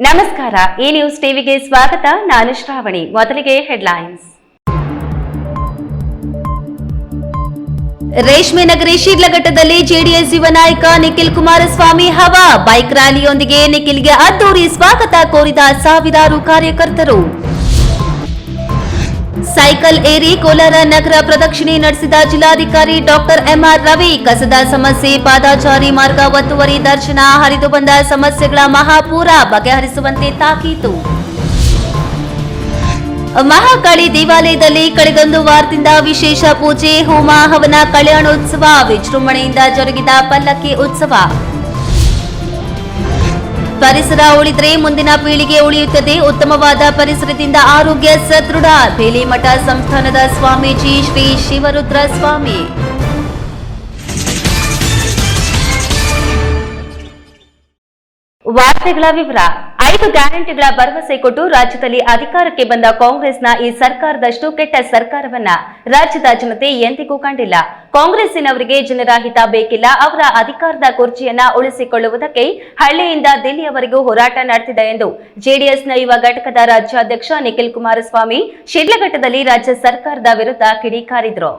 ನಮಸ್ಕಾರ. ಈ ನ್ಯೂಸ್ ಟಿವಿಗೆ ಸ್ವಾಗತ. ನಾನು ಶ್ರಾವಣಿ. ಮೊದಲಿಗೆ ಹೆಡ್ಲೈನ್ಸ್. ರೇಷ್ಮೆ ನಗರಿ ಶಿಡ್ಲಘಟ್ಟದಲ್ಲಿ ಜೆಡಿಎಸ್ ಯುವ ನಾಯಕ ನಿಖಿಲ್ ಕುಮಾರಸ್ವಾಮಿ ಹವಾ. ಬೈಕ್ ರ್ಯಾಲಿಯೊಂದಿಗೆ ನಿಖಿಲ್ಗೆ ಅದ್ದೂರಿ ಸ್ವಾಗತ ಕೋರಿದ ಸಾವಿರಾರು ಕಾರ್ಯಕರ್ತರು. ಸೈಕಲ್ ಏರಿ ಕೋಲಾರ ನಗರ ಪ್ರದಕ್ಷಿಣೆ ನಡೆಸಿದ ಜಿಲ್ಲಾಧಿಕಾರಿ ಡಾಕ್ಟರ್ ಎಂಆರ್ ರವಿ. ಕಸದ ಸಮಸ್ಯೆ, ಪಾದಾಚಾರಿ ಮಾರ್ಗ ಒತ್ತುವರಿ, ದರ್ಶನ, ಹರಿದು ಬಂದ ಸಮಸ್ಯೆಗಳ ಮಹಾಪೂರ ಬಗೆಹರಿಸುವಂತೆ ತಾಕೀತು. ಮಹಾಕಾಳಿ ದೇವಾಲಯದಲ್ಲಿ ಕಳೆದೊಂದು ವಾರದಿಂದ ವಿಶೇಷ ಪೂಜೆ, ಹೋಮ, ಹವನ, ಕಲ್ಯಾಣೋತ್ಸವ, ವಿಜೃಂಭಣೆಯಿಂದ ಜರುಗಿದ ಪಲ್ಲಕ್ಕಿ ಉತ್ಸವ. ಪರಿಸರ ಉಳಿದ್ರೆ ಮುಂದಿನ ಪೀಳಿಗೆ ಉಳಿಯುತ್ತದೆ. ಉತ್ತಮವಾದ ಪರಿಸರದಿಂದ ಆರೋಗ್ಯ ಸದೃಢ. ಬೇಲಿಮಠ ಸಂಸ್ಥಾನದ ಸ್ವಾಮೀಜಿ ಶ್ರೀ ಶಿವರುದ್ರ ಸ್ವಾಮಿ. ವಾರ್ತೆಗಳ ವಿವರ. 5 ಗ್ಯಾರಂಟಿಗಳ ಭರವಸೆ ಕೊಟ್ಟು ರಾಜ್ಯದಲ್ಲಿ ಅಧಿಕಾರಕ್ಕೆ ಬಂದ ಕಾಂಗ್ರೆಸ್ನ ಈ ಸರ್ಕಾರದಷ್ಟು ಕೆಟ್ಟ ಸರ್ಕಾರವನ್ನ ರಾಜ್ಯದ ಜನತೆ ಎಂದಿಗೂ ಕಂಡಿಲ್ಲ. ಕಾಂಗ್ರೆಸ್ಸಿನವರಿಗೆ ಜನರ ಹಿತ ಬೇಕಿಲ್ಲ. ಅವರ ಅಧಿಕಾರದ ಕುರ್ಚಿಯನ್ನ ಉಳಿಸಿಕೊಳ್ಳುವುದಕ್ಕೆ ಹಳ್ಳಿಯಿಂದ ದಿಲ್ಲಿಯವರೆಗೂ ಹೋರಾಟ ನಡೆದಿದೆ ಎಂದು ಜೆಡಿಎಸ್ನ ಯುವ ಘಟಕದ ರಾಜ್ಯಾಧ್ಯಕ್ಷ ನಿಖಿಲ್ ಕುಮಾರಸ್ವಾಮಿ ಶಿಡ್ಲಘಟ್ಟದಲ್ಲಿ ರಾಜ್ಯ ಸರ್ಕಾರದ ವಿರುದ್ಧ ಕಿಡಿಕಾರಿದರು.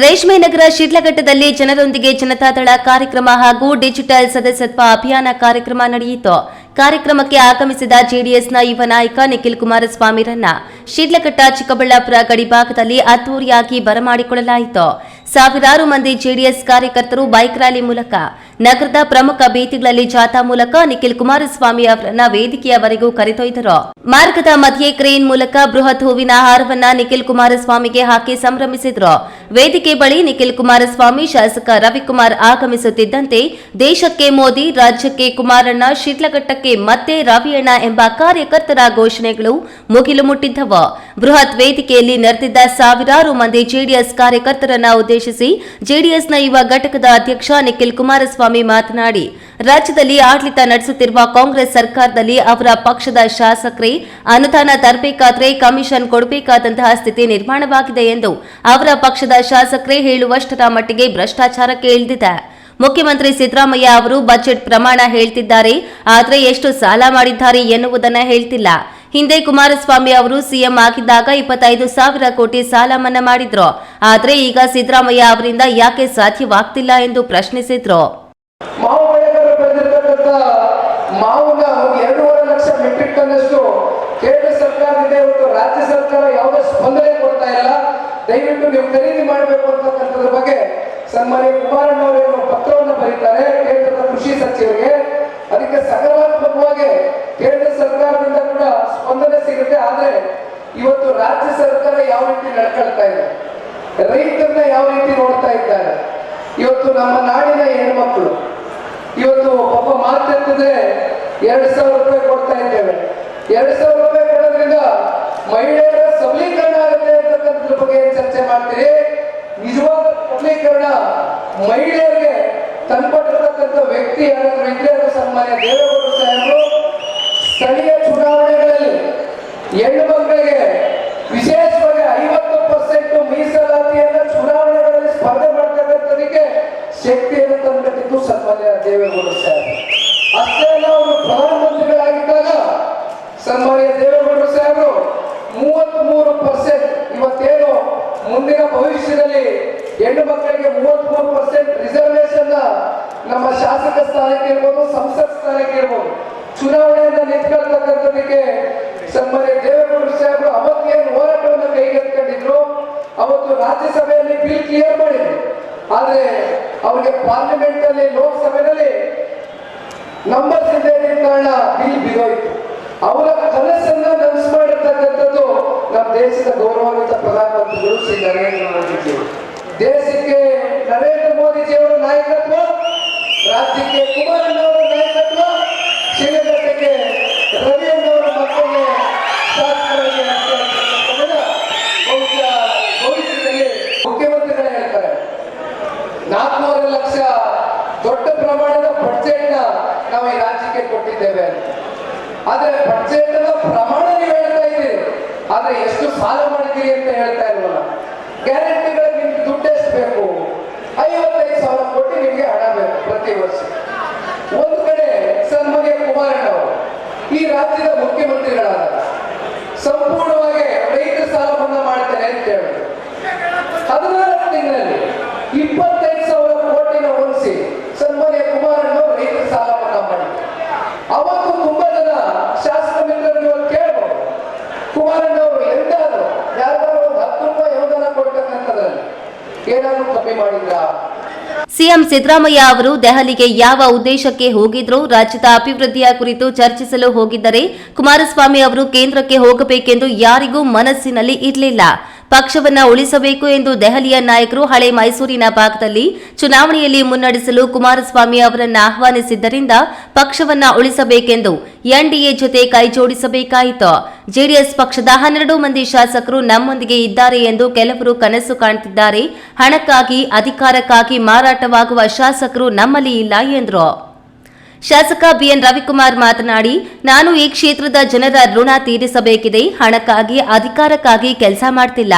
ರೇಷ್ಮೆ ನಗರ ಶಿಡ್ಲಘಟ್ಟದಲ್ಲಿ ಜನರೊಂದಿಗೆ ಜನತಾದಳ ಕಾರ್ಯಕ್ರಮ ಹಾಗೂ ಡಿಜಿಟಲ್ ಸದಸ್ಯತ್ವ ಅಭಿಯಾನ ಕಾರ್ಯಕ್ರಮ ನಡೆಯಿತು. ಕಾರ್ಯಕ್ರಮಕ್ಕೆ ಆಗಮಿಸಿದ ಜೆಡಿಎಸ್ನ ಯುವ ನಾಯಕ ನಿಖಿಲ್ ಕುಮಾರಸ್ವಾಮಿರನ್ನ ಶಿಡ್ಲಘಟ್ಟ ಚಿಕ್ಕಬಳ್ಳಾಪುರ ಗಡಿಭಾಗದಲ್ಲಿ ಅದ್ದೂರಿಯಾಗಿ ಬರಮಾಡಿಕೊಳ್ಳಲಾಯಿತು. ಸಾವಿರಾರು ಮಂದಿ ಜೆಡಿಎಸ್ ಕಾರ್ಯಕರ್ತರು ಬೈಕ್ ರ್ಯಾಲಿ ಮೂಲಕ ನಗರದ ಪ್ರಮುಖ ಬೀದಿಗಳಲ್ಲಿ ಜಾಥಾ ಮೂಲಕ ನಿಖಿಲ್ ಕುಮಾರಸ್ವಾಮಿ ಅವರನ್ನ ವೇದಿಕೆಯವರೆಗೂ ಕರೆದೊಯ್ದರು. ಮಾರ್ಗದ ಮಧ್ಯೆ ಕ್ರೇನ್ ಮೂಲಕ ಬೃಹತ್ ಹೂವಿನ ಹಾರವನ್ನ ನಿಖಿಲ್ ಕುಮಾರಸ್ವಾಮಿಗೆ ಹಾಕಿ ಸಂಭ್ರಮಿಸಿದ್ರು. ವೇದಿಕೆ ಬಳಿ ನಿಖಿಲ್ ಕುಮಾರಸ್ವಾಮಿ, ಶಾಸಕ ರವಿಕುಮಾರ್ ಆಗಮಿಸುತ್ತಿದ್ದಂತೆ ದೇಶಕ್ಕೆ ಮೋದಿ, ರಾಜ್ಯಕ್ಕೆ ಕುಮಾರಣ್ಣ, ಶಿಡ್ಲಘಟ್ಟಕ್ಕೆ ಮತ್ತೆ ರವಿಯಣ್ಣ ಎಂಬ ಕಾರ್ಯಕರ್ತರ ಘೋಷಣೆಗಳು ಮುಗಿಲು ಮುಟ್ಟಿದ್ದವು. ಬೃಹತ್ ವೇದಿಕೆಯಲ್ಲಿ ನೆರೆದಿದ್ದ ಸಾವಿರಾರು ಮಂದಿ ಜೆಡಿಎಸ್ ಕಾರ್ಯಕರ್ತರನ್ನ ಉದ್ದೇಶಿಸಿ ಜೆಡಿಎಸ್ನ ಯುವ ಘಟಕದ ಅಧ್ಯಕ್ಷ ನಿಖಿಲ್ ಕುಮಾರಸ್ವಾಮಿ ಮಾತನಾಡಿ, ರಾಜ್ಯದಲ್ಲಿ ಆಡಳಿತ ನಡೆಸುತ್ತಿರುವ ಕಾಂಗ್ರೆಸ್ ಸರ್ಕಾರದಲ್ಲಿ ಅವರ ಪಕ್ಷದ ಶಾಸಕರೇ ಅನುದಾನ ತರಬೇಕಾದ್ರೆ ಕಮಿಷನ್ ಕೊಡಬೇಕಾದಂತಹ ಸ್ಥಿತಿ ನಿರ್ಮಾಣವಾಗಿದೆ ಎಂದು ಅವರ ಪಕ್ಷದ ಶಾಸಕರೇ ಹೇಳುವಷ್ಟರ ಮಟ್ಟಿಗೆ ಭ್ರಷ್ಟಾಚಾರಕ್ಕೆ ಇಳಿದಿದೆ. ಮುಖ್ಯಮಂತ್ರಿ ಸಿದ್ದರಾಮಯ್ಯ ಅವರು ಬಜೆಟ್ ಪ್ರಮಾಣ ಹೇಳ್ತಿದ್ದಾರೆ, ಆದರೆ ಎಷ್ಟು ಸಾಲ ಮಾಡಿದ್ದಾರೆ ಎನ್ನುವುದನ್ನ ಹೇಳ್ತಿಲ್ಲ. ಹಿಂದೆ ಕುಮಾರಸ್ವಾಮಿ ಅವರು ಸಿಎಂ ಆಗಿದ್ದಾಗ 25,000 ಕೋಟಿ ಸಾಲ ಮನ್ನಾ ಮಾಡಿದ್ರು. ಆದರೆ ಈಗ ಸಿದ್ದರಾಮಯ್ಯ ಅವರಿಂದ ಯಾಕೆ ಸಾಧ್ಯವಾಗ್ತಿಲ್ಲ ಎಂದು ಪ್ರಶ್ನಿಸಿದ್ರು. ಮಾವುನ 2.5 ಲಕ್ಷ ಮೆಟ್ರಿಕ್ ಟನ್ನಷ್ಟು ಕೇಂದ್ರ ಸರ್ಕಾರದಿಂದ ಇವತ್ತು ರಾಜ್ಯ ಸರ್ಕಾರ ಯಾವುದೇ ಸ್ಪಂದನೆ ಕೊಡ್ತಾ ಇಲ್ಲ. ದಯವಿಟ್ಟು ನೀವು ಖರೀದಿ ಮಾಡಬೇಕು ಅಂತಕ್ಕಂಥದ್ರ ಬಗ್ಗೆ ಸನ್ಮಾನ್ಯ ಕುಮಾರಣ್ಣ ಅವರು ಪತ್ರವನ್ನು ಬರೀತಾರೆ ಕೇಂದ್ರದ ಕೃಷಿ ಸಚಿವರಿಗೆ. ಅದಕ್ಕೆ ಸಕಾರಾತ್ಮಕವಾಗಿ ಕೇಂದ್ರ ಸರ್ಕಾರದಿಂದ ಕೂಡ ಸ್ಪಂದನೆ ಸಿಗುತ್ತೆ. ಆದ್ರೆ ಇವತ್ತು ರಾಜ್ಯ ಸರ್ಕಾರ ಯಾವ ರೀತಿ ನಡ್ಕೊಳ್ತಾ ಇದೆ, ರೈತರನ್ನ ಯಾವ ರೀತಿ ನೋಡ್ತಾ ಇದ್ದಾರೆ. ಇವತ್ತು ನಮ್ಮ ನಾಡಿನ ಹೆಣ್ಮಕ್ಳು ಇವತ್ತು ಒಬ್ಬ ಮಾತೆತ್ತಿದ್ರೆ 2,000 ರೂಪಾಯಿ ಕೊಡ್ತಾ ಇದ್ದೇವೆ. 2,000 ರೂಪಾಯಿ ಕೊಡೋದ್ರಿಂದ ಮಹಿಳೆಯರ ಸಬಲೀಕರಣ ಆಗುತ್ತೆ ಅಂತಕ್ಕಂಥದ್ರ ಬಗ್ಗೆ ಚರ್ಚೆ ಮಾಡ್ತೀರಿ. ನಿಜವಾದ ಸಬಲೀಕರಣ ಮಹಿಳೆಯರಿಗೆ ತಂದ್ಕೊಟ್ಟಿರ್ತಕ್ಕಂಥ ವ್ಯಕ್ತಿ ಯಾರಾದ್ರೂ ಇದ್ರೆ ಅದು ಸನ್ಮಾನ್ಯ ದೇವೇಗೌಡರು ಸಾಹೇಬರು. ಸ್ಥಳೀಯ ಚುನಾವಣೆಗಳಲ್ಲಿ ಹೆಣ್ಣು ಮಕ್ಕಳಿಗೆ ವಿಶೇಷವಾಗಿ 50% ಮೀಸಲಾತಿಯನ್ನ ಚುನಾವಣೆಗಳಲ್ಲಿ ಸ್ಪರ್ಧೆ ಮಾಡ್ತಕ್ಕಂಥದಕ್ಕೆ ಶಕ್ತಿಯನ್ನು ತಂದುಕೊಟ್ಟಿದ್ದು ಸನ್ಮಾನ್ಯ ದೇವೇಗೌಡರು ಸಾಹೇಬರು. ಅಷ್ಟೇ ಅಲ್ಲ, ಅವರು ಪ್ರಧಾನಮಂತ್ರಿಗಳಾಗಿದ್ದಾಗ ಸನ್ಮಾನ್ಯ ದೇವೇಗೌಡರು ಸಾಹೇಬರು 33% ಇವತ್ತೇನು ಮುಂದಿನ ಭವಿಷ್ಯದಲ್ಲಿ ಹೆಣ್ಣು ಮಕ್ಕಳಿಗೆ 33% ರಿಸರ್ವೇಶನ್ ನಮ್ಮ ಶಾಸಕ ಸ್ಥಾನಕ್ಕೆ ಇರ್ಬೋದು, ಸಂಸತ್ ಸ್ಥಾನಕ್ಕೆ ಇರ್ಬೋದು, ಚುನಾವಣೆಯನ್ನ ನಿಂತ್ಕೊಳ್ತಕ್ಕಂಥದಕ್ಕೆ ಸನ್ಮಾನ್ಯ ದೇವೇಗೌಡರು ಸಾಹೇಬರು ಅವತ್ತೇನು ಹೋರಾಟವನ್ನು ಕೈಗೆತ್ತಿಕೊಂಡಿದ್ರು. ಅವತ್ತು ರಾಜ್ಯಸಭೆಯಲ್ಲಿ ಬಿಲ್ ಕ್ಲಿಯರ್ ಮಾಡಿದ್ರು. ಆದ್ರೆ ಅವರಿಗೆ ಪಾರ್ಲಿಮೆಂಟ್ ಅಲ್ಲಿ, ಲೋಕಸಭೆಯಲ್ಲಿ ನಂಬರ್ಸ್ ಇಲ್ಲದೆ ಕಾರಣ ಬಿಲ್ ಬಿದ್ದೋಯ್ತು. ಅವರ ಕನಸನ್ನ ನನಸು ಮಾಡಿರ್ತಕ್ಕಂಥದ್ದು ನಮ್ಮ ದೇಶದ ಗೌರವಾನ್ವಿತ ಪ್ರಧಾನಮಂತ್ರಿಗಳು ಶ್ರೀ ನರೇಂದ್ರ ಮೋದಿಜಿ. ದೇಶಕ್ಕೆ ನರೇಂದ್ರ ಮೋದಿಜಿಯವರ ನಾಯಕತ್ವ, ರಾಜ್ಯಕ್ಕೆ ಕುಮಾರಣ್ಣ ಅವರ ನಾಯಕತ್ವ, ಶಿಡ್ಲಘಟ್ಟಕ್ಕೆ ರವಿಯಣ್ಣವರ ಮಕ್ಕಳಿಗೆ ಶಾಸಕರಾಗಿ ಭವಿಷ್ಯದಲ್ಲಿ ಮುಖ್ಯಮಂತ್ರಿಗಳೇ ಹೇಳ್ತಾರೆ 400 ಲಕ್ಷ ದೊಡ್ಡ ಪ್ರಮಾಣದ ಬಡ್ಜೆಟ್ ನಾವು ಈ ರಾಜ್ಯಕ್ಕೆ ಕೊಟ್ಟಿದ್ದೇವೆ ಅಂತ. ಆದ್ರೆ ಬಡ್ಜೆಟ್ ಪ್ರಮಾಣ ನೀವು ಹೇಳ್ತಾ ಇದ್ದೀರಿ, ಆದ್ರೆ ಎಷ್ಟು ಸಾಲ ಮಾಡಿದ್ದೀರಿ ಅಂತ ಹೇಳ್ತಾ ಇಲ್ವಲ್ಲ. ಗ್ಯಾರಂಟಿಗಳಿಗೆ ನಿಮ್ಗೆ ದುಡ್ಡು ಎಷ್ಟು ಬೇಕು? 55,000 ಕೋಟಿ ನಿಮ್ಗೆ ಹಣ ಬೇಕು ಪ್ರತಿ ವರ್ಷ. ಒಂದು ಕಡೆ ಸನ್ಮಾನ್ಯ ಕುಮಾರಣ್ಣ ಅವರು ಈ ರಾಜ್ಯದ ಮುಖ್ಯಮಂತ್ರಿಗಳಾದಾಗ ಸಂಪೂರ್ಣವಾಗಿ ರೈತ ಸಾಲ ಮನ್ನಾ ಮಾಡ್ತೇನೆ ಅಂತ ಹೇಳಿದ್ರು. 14 ತಿಂಗಳಲ್ಲಿ 25,000 ಕೋಟಿನ ಹೊಂದಿಸಿ ಸನ್ಮಾನ್ಯ ಕುಮಾರಣ್ಣ ಅವರು ರೈತ ಸಾಲ ಮನ್ನಾ ಮಾಡಿದ್ರು. ಅವತ್ತು ತುಂಬಾ ಜನ ಶಾಸಕ ಮಿತ್ರರು ನೀವು ಕೇಳಬಹುದು, ಕುಮಾರಣ್ಣ ಅವರು ಎಂದಾದ್ರು ಯಾರು 10 ರೂಪಾಯಿ ಯೋಗದಾನ ಕೊಡ್ತಕ್ಕಂಥದ್ರಲ್ಲಿ ಏನಾದ್ರು ಕಮ್ಮಿ ಮಾಡಿದ್ರ? ಸಿಎಂ ಸಿದ್ದರಾಮಯ್ಯ ಅವರು ದೆಹಲಿಗೆ ಯಾವ ಉದ್ದೇಶಕ್ಕೆ ಹೋಗಿದ್ರೋ ರಾಜ್ಯದ ಅಭಿವೃದ್ಧಿಯ ಕುರಿತು ಚರ್ಚಿಸಲು ಹೋಗಿದ್ದರೆ ಕುಮಾರಸ್ವಾಮಿ ಅವರು ಕೇಂದ್ರಕ್ಕೆ ಹೋಗಬೇಕೆಂದು ಯಾರಿಗೂ ಮನಸ್ಸಿನಲ್ಲಿ ಇರಲಿಲ್ಲ. ಪಕ್ಷವನ್ನ ಉಳಿಸಬೇಕು ಎಂದು ದೆಹಲಿಯ ನಾಯಕರು ಹಳೆ ಮೈಸೂರಿನ ಭಾಗದಲ್ಲಿ ಚುನಾವಣೆಯಲ್ಲಿ ಮುನ್ನಡೆಸಲು ಕುಮಾರಸ್ವಾಮಿ ಅವರನ್ನು ಆಹ್ವಾನಿಸಿದ್ದರಿಂದ ಪಕ್ಷವನ್ನ ಉಳಿಸಬೇಕೆಂದು ಎನ್ಡಿಎ ಜೊತೆ ಕೈಜೋಡಿಸಬೇಕಾಯಿತು. ಜೆಡಿಎಸ್ ಪಕ್ಷದ 12 ಮಂದಿ ಶಾಸಕರು ನಮ್ಮೊಂದಿಗೆ ಇದ್ದಾರೆ ಎಂದು ಕೆಲವರು ಕನಸು ಕಾಣುತ್ತಿದ್ದಾರೆ. ಹಣಕ್ಕಾಗಿ ಅಧಿಕಾರಕ್ಕಾಗಿ ಮಾರಾಟವಾಗುವ ಶಾಸಕರು ನಮ್ಮಲ್ಲಿ ಇಲ್ಲ ಎಂದರು. ಶಾಸಕ ಬಿಎನ್ ರವಿಕುಮಾರ್ ಮಾತನಾಡಿ, ನಾನು ಈ ಕ್ಷೇತ್ರದ ಜನರ ಋಣ ತೀರಿಸಬೇಕಿದೆ. ಹಣಕ್ಕಾಗಿ ಅಧಿಕಾರಕ್ಕಾಗಿ ಕೆಲಸ ಮಾಡ್ತಿಲ್ಲ.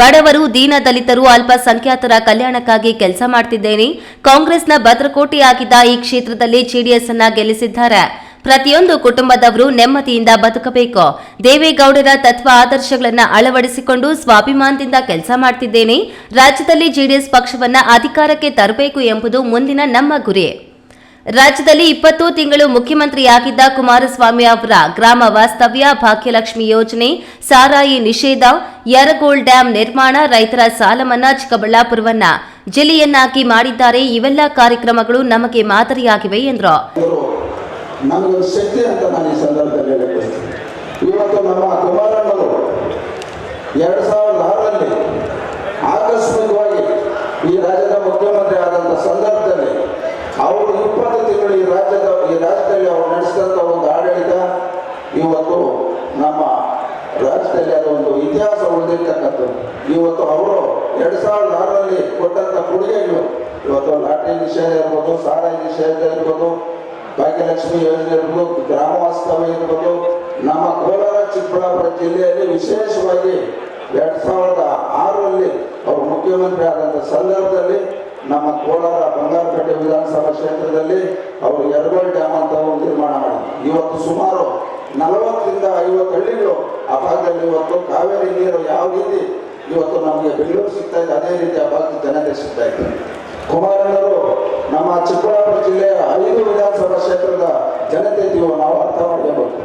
ಬಡವರು, ದೀನ ದಲಿತರು, ಅಲ್ಪಸಂಖ್ಯಾತರ ಕಲ್ಯಾಣಕ್ಕಾಗಿ ಕೆಲಸ ಮಾಡ್ತಿದ್ದೇನೆ. ಕಾಂಗ್ರೆಸ್ನ ಭದ್ರಕೋಟೆಯಾಗಿದ್ದ ಈ ಕ್ಷೇತ್ರದಲ್ಲಿ ಜೆಡಿಎಸ್ ಅನ್ನ ಗೆಲ್ಲಿಸಿದ್ದಾರೆ. ಪ್ರತಿಯೊಂದು ಕುಟುಂಬದವರು ನೆಮ್ಮದಿಯಿಂದ ಬದುಕಬೇಕು. ದೇವೇಗೌಡರ ತತ್ವ ಆದರ್ಶಗಳನ್ನು ಅಳವಡಿಸಿಕೊಂಡು ಸ್ವಾಭಿಮಾನದಿಂದ ಕೆಲಸ ಮಾಡ್ತಿದ್ದೇನೆ. ರಾಜ್ಯದಲ್ಲಿ ಜೆಡಿಎಸ್ ಪಕ್ಷವನ್ನ ಅಧಿಕಾರಕ್ಕೆ ತರಬೇಕು ಎಂಬುದು ಮುಂದಿನ ನಮ್ಮ ಗುರಿ. ರಾಜ್ಯದಲ್ಲಿ 20 ತಿಂಗಳು ಮುಖ್ಯಮಂತ್ರಿಯಾಗಿದ್ದ ಕುಮಾರಸ್ವಾಮಿ ಅವರ ಗ್ರಾಮ ವಾಸ್ತವ್ಯ, ಭಾಗ್ಯಲಕ್ಷ್ಮಿ ಯೋಜನೆ, ಸಾರಾಯಿ ನಿಷೇಧ, ಯರಗೋಳ್ ಡ್ಯಾಂ ನಿರ್ಮಾಣ, ರೈತರ ಸಾಲ ಮನ್ನಾ, ಚಿಕ್ಕಬಳ್ಳಾಪುರವನ್ನ ಜಿಲ್ಲೆಯನ್ನಾಗಿ ಮಾಡಿದ್ದಾರೆ. ಇವೆಲ್ಲ ಕಾರ್ಯಕ್ರಮಗಳು ನಮಗೆ ಮಾದರಿಯಾಗಿವೆ ಎಂದರು. ನಮಗೊಂದು ಶಕ್ತಿ ಅಂತ ನಾನು ಈ ಸಂದರ್ಭದಲ್ಲಿ ಹೇಳಬಯಸ್ತೀನಿ. ಇವತ್ತು ನಮ್ಮ ಕುಮಾರಣ್ಣವರು 2006ರಲ್ಲಿ ಆಕಸ್ಮಿಕವಾಗಿ ಈ ರಾಜ್ಯದ ಮುಖ್ಯಮಂತ್ರಿ ಆದಂಥ ಸಂದರ್ಭದಲ್ಲಿ ಅವರು 20 ತಿಂಗಳು ಈ ರಾಜ್ಯದಲ್ಲಿ ಅವರು ನಡೆಸಿದಂಥ ಒಂದು ಆಡಳಿತ ಇವತ್ತು ನಮ್ಮ ರಾಜ್ಯದಲ್ಲಿ ಅದೊಂದು ಇತಿಹಾಸ ಉಳಿದಿರ್ತಕ್ಕಂಥದ್ದು. ಇವತ್ತು ಅವರು 2006ರಲ್ಲಿ ಕೊಟ್ಟಂಥ ಕೊಡುಗೆಗಳು ಇವತ್ತು ಲಾಟರಿ ನಿಷೇಧ ಇರ್ಬೋದು, ಸಾರಾಯಿ ನಿಷೇಧ ಇರ್ಬೋದು, ಭಾಗ್ಯಲಕ್ಷ್ಮಿ ಯೋಜನೆ ಇರ್ಬೋದು, ಗ್ರಾಮ ವಾಸ್ತವ್ಯ ಇರ್ಬೋದು, ನಮ್ಮ ಕೋಲಾರ ಚಿಕ್ಕಬಳ್ಳಾಪುರ ಜಿಲ್ಲೆಯಲ್ಲಿ ವಿಶೇಷವಾಗಿ 2006ರಲ್ಲಿ ಅವರು ಮುಖ್ಯಮಂತ್ರಿ ಆದಂಥ ಸಂದರ್ಭದಲ್ಲಿ ನಮ್ಮ ಕೋಲಾರ ಬಂಗಾರಪೇಟೆ ವಿಧಾನಸಭಾ ಕ್ಷೇತ್ರದಲ್ಲಿ ಅವರು ಯರಗೋಳ್ ಡ್ಯಾಮ್ ಅಂತ ಒಂದು ನಿರ್ಮಾಣ ಮಾಡಿದ್ರು. ಇವತ್ತು ಸುಮಾರು 40ರಿಂದ 50 ಹಳ್ಳಿಗಳು ಆ ಭಾಗದಲ್ಲಿ ಇವತ್ತು ಕಾವೇರಿ ನೀರು ಯಾವ ರೀತಿ ಇವತ್ತು ನಮಗೆ ಬೆಂಗಳೂರು ಸಿಗ್ತಾ ಇದೆ, ಅದೇ ರೀತಿ ಆ ಭಾಗದ ಜನತೆ ಸಿಗ್ತಾ ಇದೆ. ಕುಮಾರಣ್ಣವರು ನಮ್ಮ ಚಿಕ್ಕಬಳ್ಳಾಪುರ ಜಿಲ್ಲೆಯ 5 ವಿಧಾನಸಭಾ ಕ್ಷೇತ್ರದ ಜನತೆ ನಾವು ಅರ್ಥ ಮಾಡ್ಕೋಬೇಕು.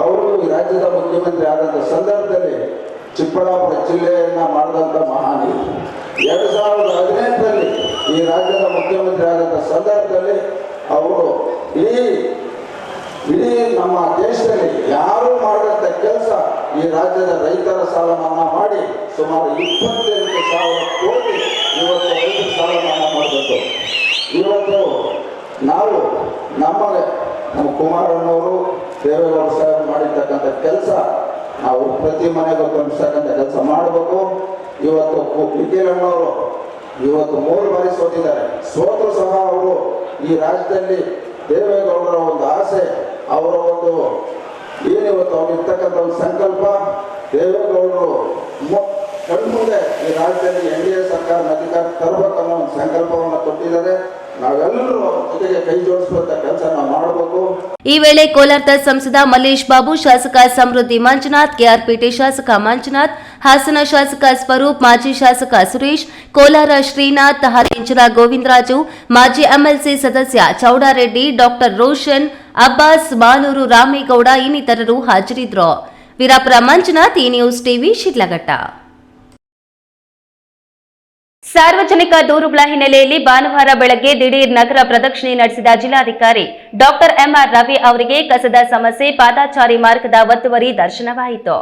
ಅವರು ಈ ರಾಜ್ಯದ ಮುಖ್ಯಮಂತ್ರಿ ಆದಂಥ ಸಂದರ್ಭದಲ್ಲಿ ಚಿಕ್ಕಬಳ್ಳಾಪುರ ಜಿಲ್ಲೆಯನ್ನ ಮಾಡಿದಂಥ ಮಹಾನೀರು. 2018ರಲ್ಲಿ ಈ ರಾಜ್ಯದ ಮುಖ್ಯಮಂತ್ರಿ ಆದಂಥ ಸಂದರ್ಭದಲ್ಲಿ ಅವರು ಇಡೀ ನಮ್ಮ ದೇಶದಲ್ಲಿ ಯಾರು ಮಾಡಿದಂಥ ಕೆಲಸ ಈ ರಾಜ್ಯದ ರೈತರ ಸಾಲ ಮನ್ನಾ ಮಾಡಿ ಸುಮಾರು 28,000 ಕೋಟಿ ಇವತ್ತು ರೈತರ ಸಾಲ ಮನ್ನಾ ಮಾಡಬೇಕು. ಇವತ್ತು ನಾವು ನಮ್ಮ ಕುಮಾರಣ್ಣವರು ದೇವೇಗೌಡ ಸಾಹೇಬ್ ಮಾಡಿರ್ತಕ್ಕಂಥ ಕೆಲಸ ನಾವು ಪ್ರತಿ ಮನೆಗೂ ತಲುಪಿಸ್ತಕ್ಕಂಥ ಕೆಲಸ ಮಾಡಬೇಕು. ಇವತ್ತು ನಿಖಿಲಣ್ಣವರು ಇವತ್ತು 3 ಬಾರಿ ಸೋತಿದ್ದಾರೆ. ಸೋತರು ಸಹ ಅವರು ಈ ರಾಜ್ಯದಲ್ಲಿ ದೇವೇಗೌಡರ ಒಂದು ಆಸೆ, ಅವರ ಒಂದು ಏನಿವತ್ತು ಅವ್ರಿರ್ತಕ್ಕಂಥ ಒಂದು ಸಂಕಲ್ಪ, ದೇವೇಗೌಡರು ಕಣ್ಮುಂದೆ ಈ ರಾಜ್ಯದಲ್ಲಿ ಎನ್ಡಿಎ ಸರ್ಕಾರ ಅಧಿಕಾರ ತರಬೇಕನ್ನೋ ಒಂದು ಸಂಕಲ್ಪವನ್ನು ಕೊಟ್ಟಿದ್ದಾರೆ. ನಾವೆಲ್ಲರೂ ಜೊತೆಗೆ ಕೈ ಜೋಡಿಸುವಂತ ಕೆಲಸ ನಾವು ಮಾಡಬೇಕು. ಈ ವೇಳೆ ಕೋಲಾರದ ಸಂಸದ ಮಲ್ಲೇಶ್ ಬಾಬು, ಶಾಸಕ ಸಮೃದ್ಧಿ ಮಂಜುನಾಥ್, ಕೆಆರ್ಪೇಟೆ ಶಾಸಕ ಮಂಜುನಾಥ್, ಹಾಸನ ಶಾಸಕ ಸ್ವರೂಪ್, ಮಾಜಿ ಶಾಸಕ ಸುರೇಶ್, ಕೋಲಾರ ಶ್ರೀನಾಥ್, ಹರಿಂಚರ ಗೋವಿಂದರಾಜು, ಮಾಜಿ ಎಂಎಲ್ಸಿ ಸದಸ್ಯ ಚೌಡಾರೆಡ್ಡಿ, ಡಾಕ್ಟರ್ ರೋಷನ್, ಅಬ್ಬಾಸ್, ಮಾಲೂರು ರಾಮೇಗೌಡ ಇನ್ನಿತರರು ಹಾಜರಿದ್ದರು. ವೀರಾಪುರ ಮಂಜುನಾಥ್, ಈ ನ್ಯೂಸ್ ಟಿವಿ, ಶಿಡ್ಲಘಟ್ಟ. ಸಾರ್ವಜನಿಕ ದೂರುಗಳ ಹಿನ್ನೆಲೆಯಲ್ಲಿ ಭಾನುವಾರ ಬೆಳಗ್ಗೆ ದಿಢೀರ್ ನಗರ ಪ್ರದಕ್ಷಿಣೆ ನಡೆಸಿದ ಜಿಲ್ಲಾಧಿಕಾರಿ ಡಾಕ್ಟರ್ ಎಂಆರ್ ರವಿ ಅವರಿಗೆ ಕಸದ ಸಮಸ್ಯೆ, ಪಾದಾಚಾರಿ ಮಾರ್ಗದ ಒತ್ತುವರಿ ದರ್ಶನವಾಯಿತು.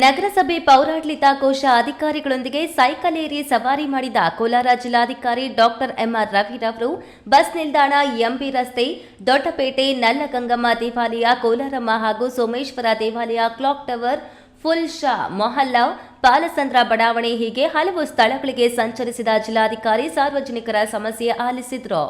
ನಗರಸಭೆ ಪೌರಾಡಳಿತ ಕೋಶ ಅಧಿಕಾರಿಗಳೊಂದಿಗೆ ಸೈಕಲ್ ಏರಿ ಸವಾರಿ ಮಾಡಿದ ಕೋಲಾರ ಜಿಲ್ಲಾಧಿಕಾರಿ ಡಾಕ್ಟರ್ ಎಂಆರ್ ರವಿರವರು ಬಸ್ ನಿಲ್ದಾಣ, ಎಂಬಿ ರಸ್ತೆ, ದೊಡ್ಡಪೇಟೆ, ನಲ್ಲಗಂಗಮ್ಮ ದೇವಾಲಯ, ಕೋಲಾರಮ್ಮ ಹಾಗೂ ಸೋಮೇಶ್ವರ ದೇವಾಲಯ, ಕ್ಲಾಕ್ ಟವರ್, ಫುಲ್ ಶಾ ಮೊಹಲ್ಲಾ ಪಾಲಸಂದ್ರ ಬಡಾವಣೆ ಹೀಗೆ ಹಲವು ಸ್ಥಳಗಳಿಗೆ ಸಂಚರಿಸಿದ ಜಿಲ್ಲಾಧಿಕಾರಿ ಸಾರ್ವಜನಿಕರ ಸಮಸ್ಯೆ ಆಲಿಸಿದ್ರು.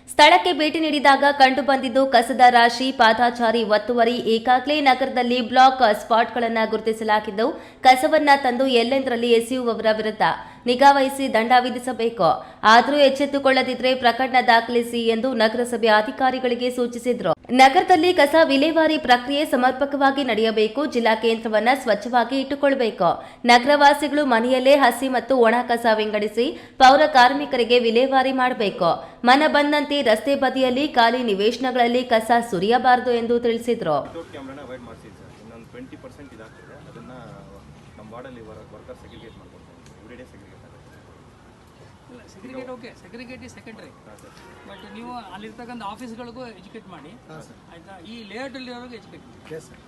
ಸ್ಥಳಕ್ಕೆ ಭೇಟಿ ನೀಡಿದಾಗ ಕಂಡುಬಂದಿದ್ದು ಕಸದ ರಾಶಿ, ಪಾದಾಚಾರಿ ಒತ್ತುವರಿ. ಈಗಾಗಲೇ ನಗರದಲ್ಲಿ ಬ್ಲಾಕ್ ಸ್ಪಾಟ್ಗಳನ್ನು ಗುರುತಿಸಲಾಗಿದ್ದು ಕಸವನ್ನ ತಂದು ಎಲ್ಲೆಂದರಲ್ಲಿ ಎಸೆಯುವವರ ವಿರುದ್ಧ ನಿಗಾ ವಹಿಸಿ ದಂಡ ವಿಧಿಸಬೇಕು. ಆದರೂ ಎಚ್ಚೆತ್ತುಕೊಳ್ಳದಿದ್ರೆ ಪ್ರಕರಣ ದಾಖಲಿಸಿ ಎಂದು ನಗರಸಭೆ ಅಧಿಕಾರಿಗಳಿಗೆ ಸೂಚಿಸಿದ್ರು. ನಗರದಲ್ಲಿ ಕಸ ವಿಲೇವಾರಿ ಪ್ರಕ್ರಿಯೆ ಸಮರ್ಪಕವಾಗಿ ನಡೆಯಬೇಕು. ಜಿಲ್ಲಾ ಕೇಂದ್ರವನ್ನ ಸ್ವಚ್ಛವಾಗಿ ಇಟ್ಟುಕೊಳ್ಳಬೇಕು. ನಗರವಾಸಿಗಳು ಮನೆಯಲ್ಲೇ ಹಸಿ ಮತ್ತು ಒಣ ಕಸ ವಿಂಗಡಿಸಿ ಪೌರ ಕಾರ್ಮಿಕರಿಗೆ ವಿಲೇವಾರಿ ಮಾಡಬೇಕು. ಮನ ಬಂದಂತೆ ರಸ್ತೆ ಬದಿಯಲ್ಲಿ ಖಾಲಿ ನಿವೇಶನಗಳಲ್ಲಿ ಕಸ ಸುರಿಯಬಾರದು ಎಂದು ತಿಳಿಸಿದ್ರು. ಸೆಗ್ರಿಗೇಟ್ ಓಕೆ, ಸೆಗ್ರಿಗೇಟ್ ಈ ಸೆಕೆಂಡ್ರಿ, ಬಟ್ ನೀವು ಅಲ್ಲಿರ್ತಕ್ಕಂಥ ಆಫೀಸ್ಗಳಿಗೂ ಎಜುಕೇಟ್ ಮಾಡಿ, ಆಯ್ತಾ? ಈ ಲೇಔಟ್ ಅಲ್ಲಿರೋರ್ಗೂ ಎಜುಕೇಟ್ ಮಾಡಿ.